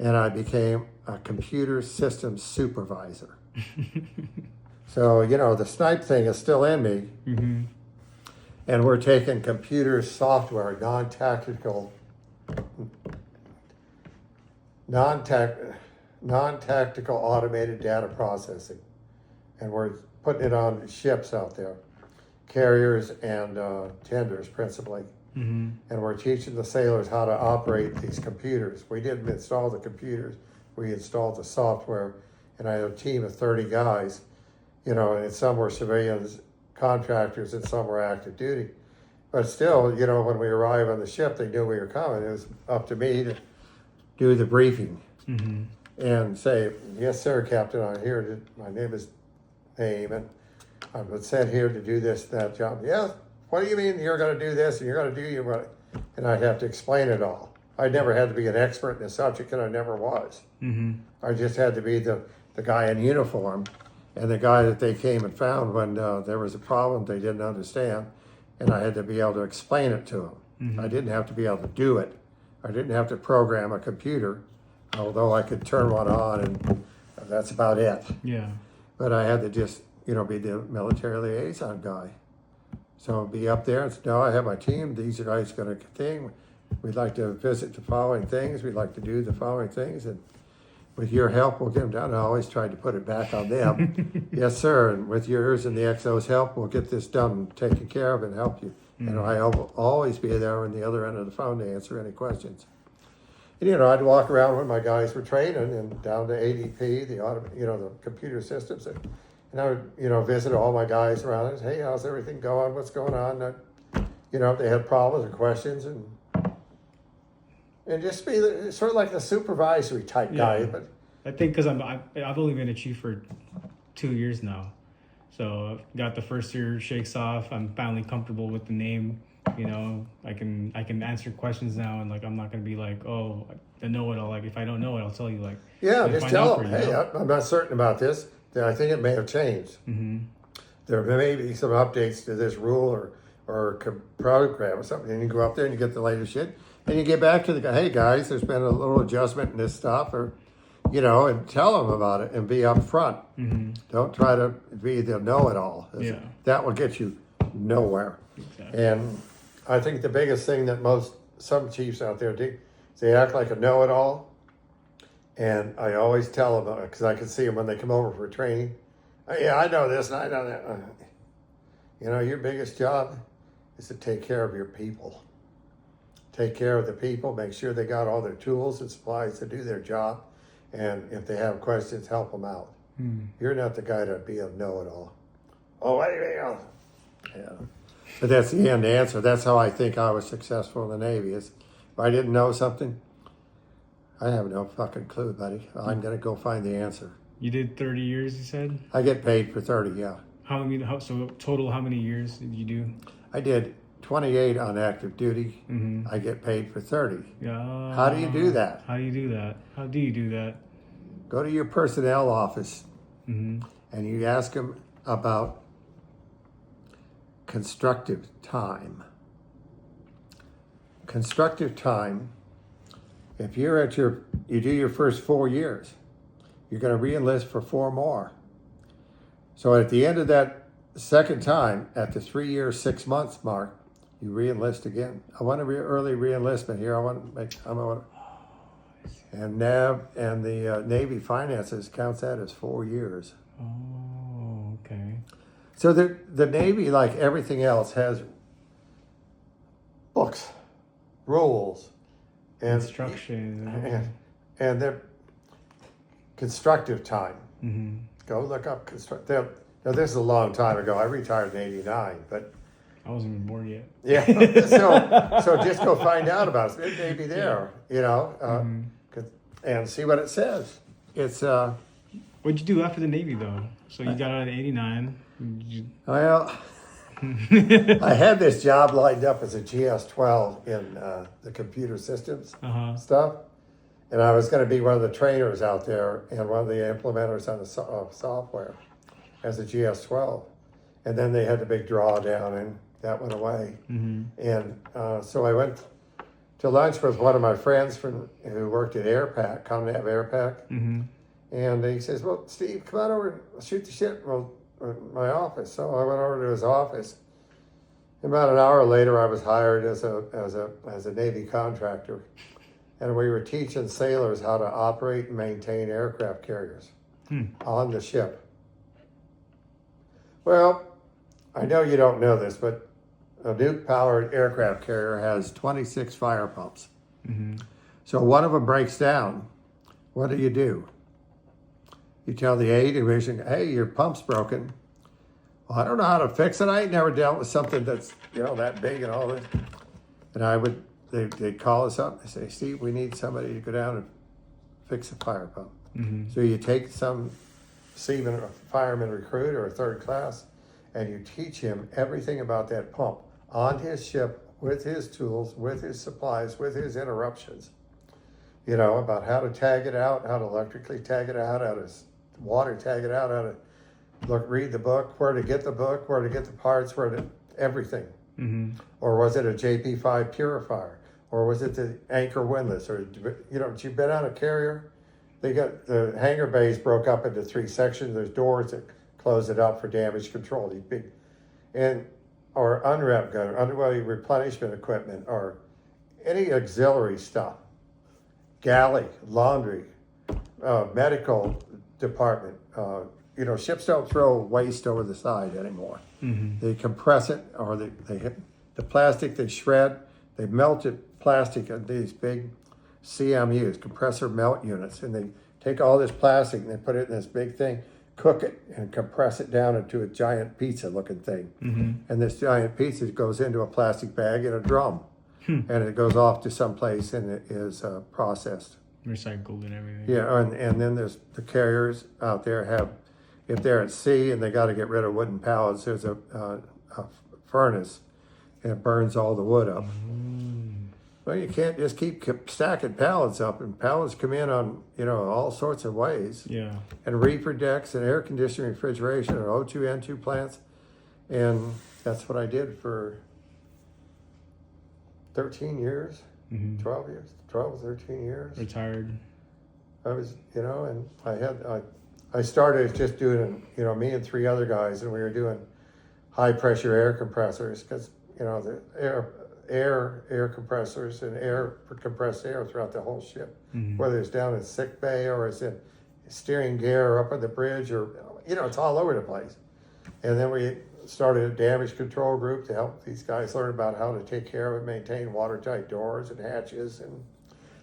and I became a computer systems supervisor. So, you know, the snipe thing is still in me, Mm-hmm. and we're taking computer software, non-tactical automated data processing, and we're putting it on ships out there, carriers and tenders principally. Mm-hmm. And we're teaching the sailors how to operate these computers. We didn't install the computers, we installed the software, and I had a team of 30 guys, you know, and some were civilians, contractors, and some were active duty. But still, you know, when we arrived on the ship, they knew we were coming. It was up to me to do the briefing. Mm-hmm. And say, yes, sir, Captain, I'm here. My name is Name, and I'm sent here to do this, that job. Yeah, what do you mean you're going to do this and you're going to do your? And I'd have to explain it all. I never had to be an expert in the subject, and I never was. Mm-hmm. I just had to be the guy in uniform, and the guy that they came and found when there was a problem they didn't understand, and I had to be able to explain it to them. Mm-hmm. I didn't have to be able to do it. I didn't have to program a computer, although I could turn one on, and that's about it. Yeah. But I had to just, you know, be the military liaison guy. So be up there and say, no, I have my team. These guys are going to thing. We'd like to visit the following things. We'd like to do the following things. And with your help, we'll get them done. I always tried to put it back on them. Yes, sir. And with yours and the XO's help, we'll get this done and taken care of and help you. And I'll always be there on the other end of the phone to answer any questions. And, you know, I'd walk around when my guys were training and down to ADP, the computer systems. And I would, you know, visit all my guys around and say, hey, how's everything going? What's going on? You know, if they had problems or questions, and just be sort of like the supervisory type guy. But I think because I've only been a chief for 2 years now, so I've got the first year shakes off. I'm finally comfortable with the name. You know, I can answer questions now, and like I'm not gonna be like, oh, the know-it-all. Like if I don't know it, I'll tell you. Like yeah, and just find tell out them, for you, hey, you know? I'm not certain about this. I think it may have changed. Mm-hmm. There may be some updates to this rule or program or something. And you go up there and you get the latest shit, and you get back to the guy, hey guys, there's been a little adjustment in this stuff, or you know, and tell them about it and be upfront. Mm-hmm. Don't try to be the know-it-all. Yeah. That will get you nowhere. Exactly. And I think the biggest thing that some chiefs out there do is they act like a know-it-all. And I always tell them, because I can see them when they come over for training. Oh, yeah, I know this and I know that. You know, your biggest job is to take care of your people. Take care of the people, make sure they got all their tools and supplies to do their job, and if they have questions, help them out. You're not the guy to be a know-it-all. Oh, what do you mean? Yeah. But that's the end answer. That's how I think I was successful in the Navy. Is if I didn't know something, I have no fucking clue, buddy. I'm going to go find the answer. You did 30 years, you said? I get paid for 30, yeah. So total, how many years did you do? I did 28 on active duty. Mm-hmm. I get paid for 30. Yeah. How do you do that? How do you do that? How do you do that? Go to your personnel office Mm-hmm. and you ask them about constructive time. Constructive time, if you're you do your first 4 years, you're going to re-enlist for 4 more. So at the end of that second time, at the 3 year, 6 months mark, you re-enlist again. I want early re-enlistment here. And NAV and the Navy finances counts that as 4 years. Oh, okay. So the Navy, like everything else, has books, rules, and instruction, and their constructive time. Mm-hmm. Go look up constructive. Now this is a long time ago. I retired in '89, but I wasn't even born yet. yeah. so just go find out about it. It may be there, you know, and see what it says. It's What'd you do after the Navy though? So you got out in '89. well. I had this job lined up as a GS-12 in the computer systems stuff, and I was going to be one of the trainers out there and one of the implementers on the software as a GS-12. And then they had the big drawdown, and that went away. Mm-hmm. And so I went to lunch with one of my friends who worked at AirPack, ComNav AirPack, and he says, "Well, Steve, come on over and shoot the shit." Well, my office. So I went over to his office. About an hour later, I was hired as a Navy contractor, and we were teaching sailors how to operate and maintain aircraft carriers on the ship. Well, I know you don't know this, but a nuke-powered aircraft carrier has 26 fire pumps. Mm-hmm. So one of them breaks down. What do? You tell the A division, "Hey, your pump's broken." "Well, I don't know how to fix it. I ain't never dealt with something that's, that big and all this." And they'd call us up and say, "Steve, we need somebody to go down and fix a fire pump." Mm-hmm. So you take some seaman or fireman recruit or a third class, and you teach him everything about that pump on his ship with his tools, with his supplies, with his interruptions. About how to tag it out, how to electrically tag it out, how to water tag it out, how to read the book, where to get the book, where to get the parts, everything. Mm-hmm. Or was it a JP5 purifier? Or was it the anchor windlass? Or, you've been on a carrier? They got the hangar bays broke up into 3 sections. There's doors that close it up for damage control. These big, or unrep gun, underway replenishment equipment, or any auxiliary stuff. Galley, laundry, medical department. Ships don't throw waste over the side anymore. Mm-hmm. They compress it, or they hit the plastic, they shred, they melted plastic in these big CMUs, compressor melt units, and they take all this plastic and they put it in this big thing, cook it, and compress it down into a giant pizza-looking thing. Mm-hmm. And this giant pizza goes into a plastic bag in a drum. And it goes off to some place and it is processed. Recycled and everything. Yeah, and then there's the carriers out there if they're at sea and they got to get rid of wooden pallets, there's a furnace and it burns all the wood up. Well, you can't just keep stacking pallets up, and pallets come in on, all sorts of ways. Yeah. And reefer decks and air conditioning, refrigeration, and O2, N2 plants. And that's what I did for 13 years, 12 years, 13 years. Retired. I was, and I started just doing, me and 3 other guys, and we were doing high pressure air compressors because, the air compressors and compressed air throughout the whole ship, whether it's down in sick bay or it's in steering gear or up on the bridge or, it's all over the place. And then started a damage control group to help these guys learn about how to take care of and maintain watertight doors and hatches and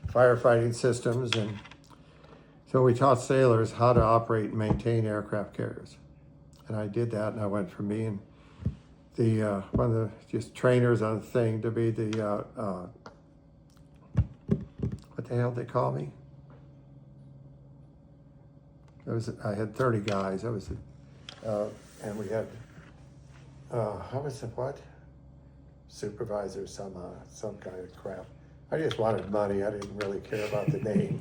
firefighting systems. And so we taught sailors how to operate and maintain aircraft carriers. And I did that, and I went from being the one of the just trainers on the thing to be the what the hell did they call me? I had 30 guys. And we had how was it, what? Supervisor, some kind of crap. I just wanted money. I didn't really care about the name.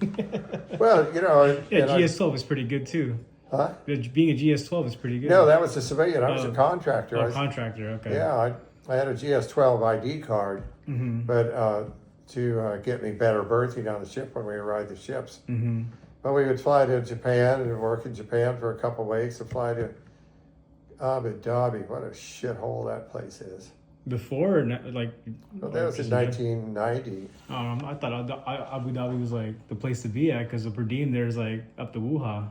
Well, you know. Yeah, GS-12 is pretty good too. Huh? Being a GS-12 is pretty good. No, that was a civilian. I was a contractor. Oh, contractor, okay. Yeah, I had a GS-12 ID card, but to get me better berthing on the ship when we arrived the ships. Mm-hmm. But we would fly to Japan and work in Japan for a couple of weeks and fly to Abu Dhabi. What a shithole that place is. Before or like? Well, that was in 1990. I thought Abu Dhabi was like the place to be at because the per diem there's like up to Wuha.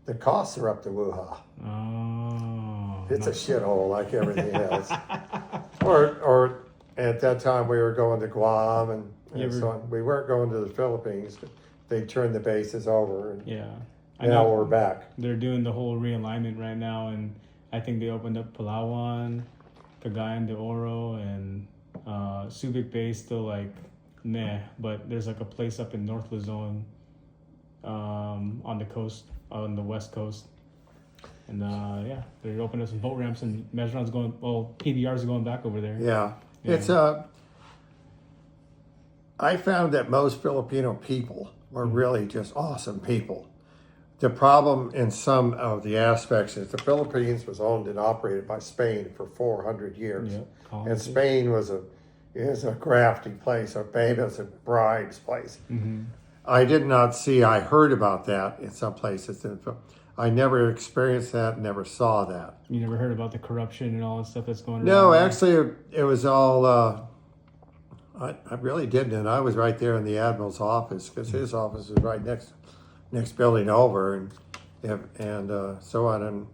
The costs are up to Wuha. Oh. It's a shithole like everything else. Or at that time we were going to Guam and so on. We weren't going to the Philippines. They turned the bases over. And yeah. Now we're back. They're doing the whole realignment right now, and I think they opened up Palawan, Cagayan de Oro, and Subic Bay still like meh, but there's like a place up in North Luzon on the coast, on the west coast. And yeah, they're opening up some boat ramps, and Measron's going, well, PBRs are going back over there. Yeah. It's I found that most Filipino people were really just awesome people. The problem in some of the aspects is the Philippines was owned and operated by Spain for 400 years. Yep. And Spain is a grafting place, a famous bride's place. Mm-hmm. I heard about that in some places. I never experienced that, never saw that. You never heard about the corruption and all the stuff that's going on? No, actually, it was all, I really didn't. And I was right there in the Admiral's office because his office was right next building over and so on. And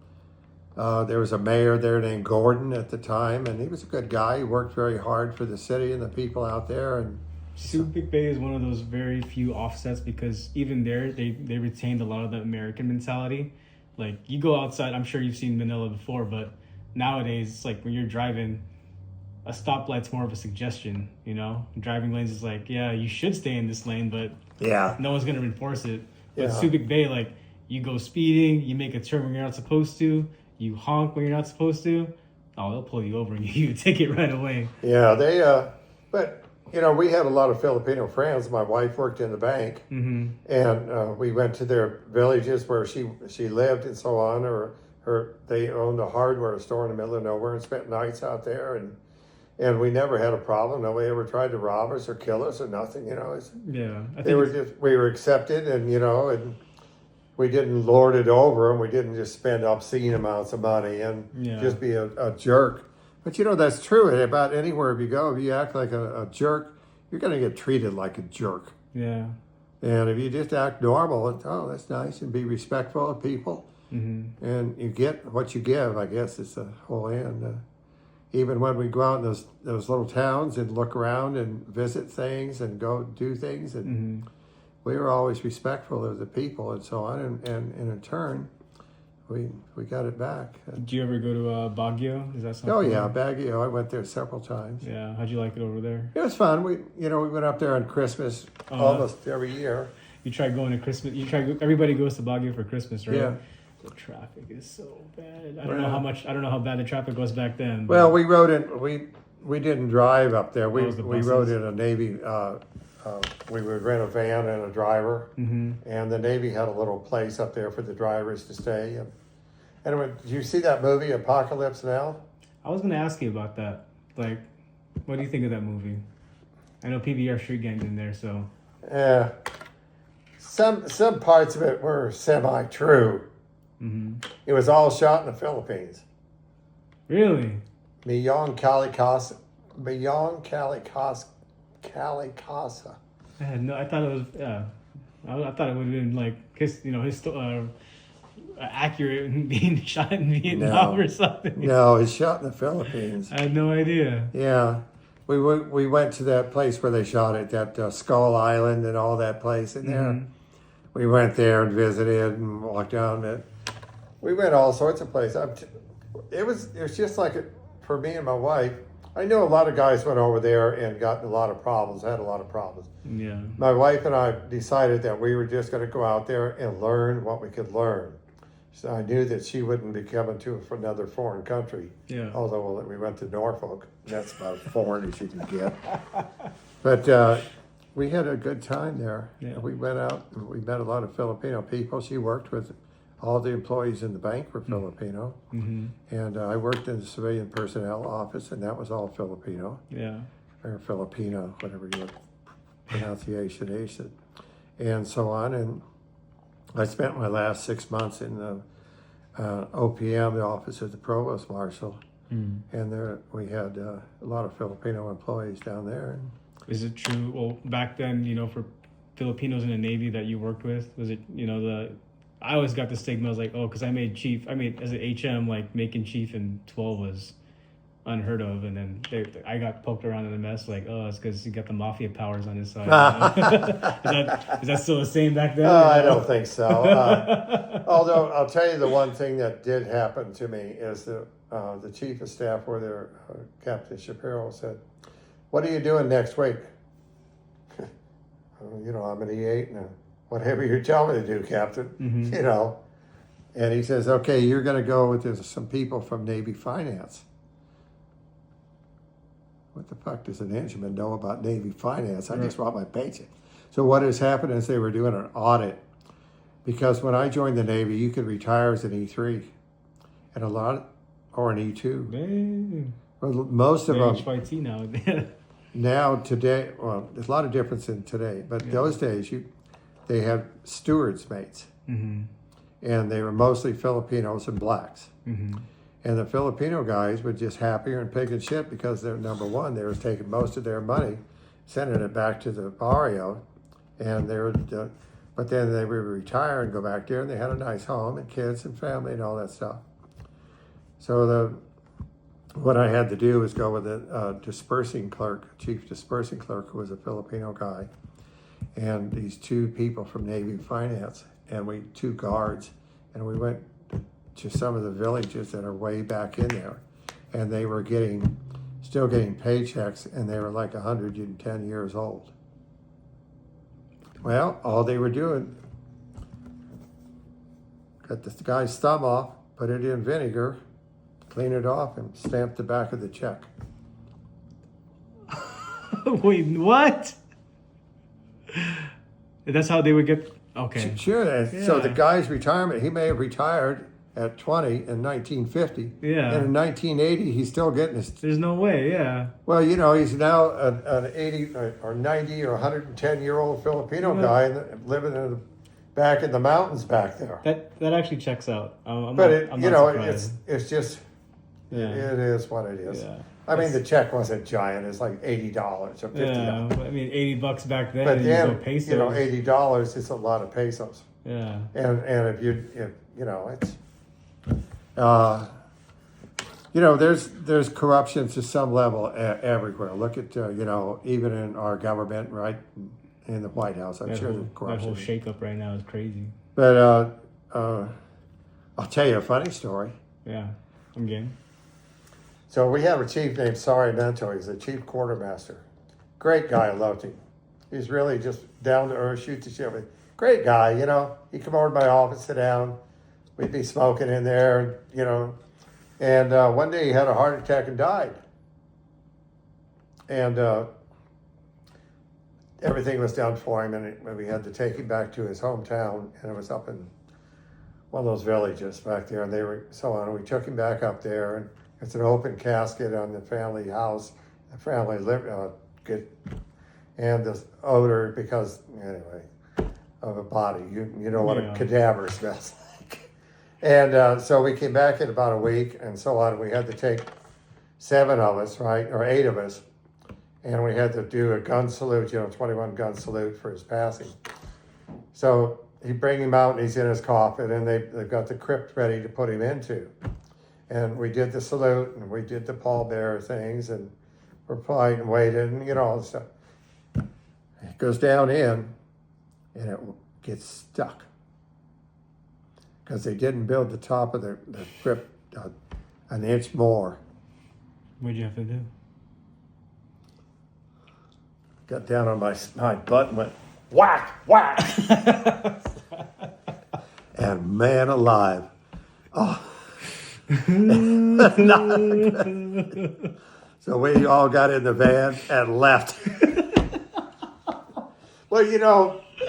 there was a mayor there named Gordon at the time, and he was a good guy. He worked very hard for the city and the people out there. And Subic Bay is one of those very few offsets because even there, they retained a lot of the American mentality. Like, you go outside, I'm sure you've seen Manila before, but nowadays, it's like when you're driving, a stoplight's more of a suggestion, you know? Driving lanes is like, yeah, you should stay in this lane, but yeah, no one's going to enforce it. But Yeah. Subic Bay, like, you go speeding, you make a turn when you're not supposed to, you honk when you're not supposed to, oh, they'll pull you over and give you a ticket right away. Yeah, but, you know, we had a lot of Filipino friends. My wife worked in the bank, and we went to their villages where she lived and so on, or they owned a hardware store in the middle of nowhere and spent nights out there, and we never had a problem. Nobody ever tried to rob us or kill us or nothing, you know. Yeah. We were accepted, and, you know, and we didn't lord it over them. We didn't just spend obscene amounts of money and just be a jerk. But, you know, that's true. About anywhere you go, if you act like a jerk, you're going to get treated like a jerk. Yeah. And if you just act normal, that's nice, and be respectful of people, and you get what you give, I guess is the whole end. Even when we go out in those little towns and look around and visit things and go do things, and we were always respectful of the people and so on, and in turn, we got it back. Did you ever go to Baguio? Is that something? Oh yeah, Baguio. I went there several times. Yeah, how'd you like it over there? It was fun. We went up there on Christmas almost every year. You try going to Christmas. Everybody goes to Baguio for Christmas, right? Yeah. The traffic is so bad. I don't know how bad the traffic was back then. But Well, we rode in. We didn't drive up there. We was the rode buses? in a Navy. We would rent a van and a driver, and the Navy had a little place up there for the drivers to stay. And anyway, did you see that movie Apocalypse Now? I was going to ask you about that. Like, what do you think of that movie? I know PBR Street Gang's in there, so. Yeah, some parts of it were semi-true. It was all shot in the Philippines. Really? Beyond Calicasa. I thought it was. Yeah, I thought it would have been like accurate in being shot in Vietnam or something. No, he's shot in the Philippines. I had no idea. Yeah. We went to that place where they shot it, that Skull Island and all that place in there. Mhm. We went there and visited and walked down it. We went all sorts of places. It was just like for me and my wife. I know a lot of guys went over there and got in a lot of problems, had a lot of problems. Yeah. My wife and I decided that we were just going to go out there and learn what we could learn. So I knew that she wouldn't be coming to another foreign country. Yeah. Although we went to Norfolk, and that's about as foreign as you can get. But we had a good time there. Yeah. We went out and we met a lot of Filipino people. She worked with all the employees in the bank were Filipino. Mm-hmm. And I worked in the civilian personnel office, and that was all Filipino. Yeah. Or Filipino, whatever your pronunciation is. And so on. And I spent my last 6 months in the OPM, the Office of the Provost Marshal. Mm. And there we had a lot of Filipino employees down there. Is it true? Well, back then, for Filipinos in the Navy that you worked with, was it, I always got the stigma. I was like, oh, because I made as an HM, like making chief in 12 was unheard of. And then I got poked around in the mess, like, oh, it's because he got the mafia powers on his side. Is that still the same back then? I don't think so. Although I'll tell you the one thing that did happen to me is the chief of staff, where there, Captain Shapiro, said, "What are you doing next week?" I'm an E8 and whatever you tell me to do, Captain. Mm-hmm. And he says, "Okay, you're going to go with some people from Navy Finance." What the fuck does an engineman know about Navy Finance? I just want my paycheck. So what has happened is they were doing an audit, because when I joined the Navy, you could retire as an E3, and or an E2. Dang. Well, most of them HYT now. today. Well, there's a lot of difference in today, but those days they have stewards mates, Mm-hmm. and they were mostly Filipinos and blacks. Mm-hmm. And the Filipino guys were just happier and pig and shit because they're number one. They were taking most of their money, sending it back to the barrio, and but then they would retire and go back there, and they had a nice home and kids and family and all that stuff. So what I had to do was go with the dispersing clerk, chief dispersing clerk, who was a Filipino guy, and these two people from Navy Finance, and two guards, and we went to some of the villages that are way back in there, and they were still getting paychecks, and they were like 110 years old. Well, all they were doing, cut the guy's thumb off, put it in vinegar, clean it off, and stamp the back of the check. Wait, what? That's how they would get. Okay. Sure. So the guy's retirement, he may have retired at 20 in 1950. Yeah. And in 1980, he's still getting his. There's no way. Yeah. Well, he's now an 80 or 90 or 110-year-old Filipino guy living back in the mountains back there. That actually checks out. I'm But not surprised. it's just, Yeah. it is what it is. Yeah. I mean, the check wasn't giant. It's like $80 or $50. Yeah, I mean, $80 back then. But then, pesos. $80 is a lot of pesos. Yeah. And if it's, there's corruption to some level everywhere. Look at, even in our government, right, in the White House, I'm sure there's corruption. That whole shakeup right now is crazy. But I'll tell you a funny story. Yeah, I'm game. So we have a chief named Sarmiento. He's the chief quartermaster. Great guy, I loved him. He's really just down to earth, shoot the shit. Great guy, He'd come over to my office, sit down. We'd be smoking in there, And one day he had a heart attack and died. And everything was done for him, and we had to take him back to his hometown, and it was up in one of those villages back there, and they were so on. We took him back up there, and it's an open casket on the family house, the family and this odor, because anyway, of a body. You know what a cadaver smells like. And so we came back in about a week and so on. We had to take 7 of us, right, or 8 of us, and we had to do a gun salute, 21 gun salute for his passing. So he bring him out and he's in his coffin, and they've got the crypt ready to put him into. And we did the salute, and we did the pallbearer things, and we're polite and waited, and all the stuff. It goes down in, and it gets stuck. Because they didn't build the top of the crypt an inch more. What'd you have to do? Got down on my butt and went, whack, whack. And man alive. Oh. So we all got in the van and left. Well,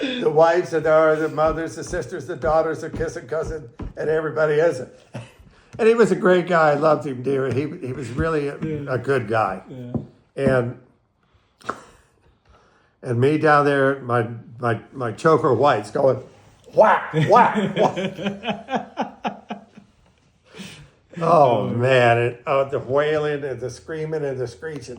the wives and the mothers, the sisters, the daughters, the kissing cousin, and everybody is it. And he was a great guy. I loved him dearly. He was really a good guy. Yeah. And me down there, my choker whites going, whack, whack, whack. Oh, man. The wailing and the screaming and the screeching.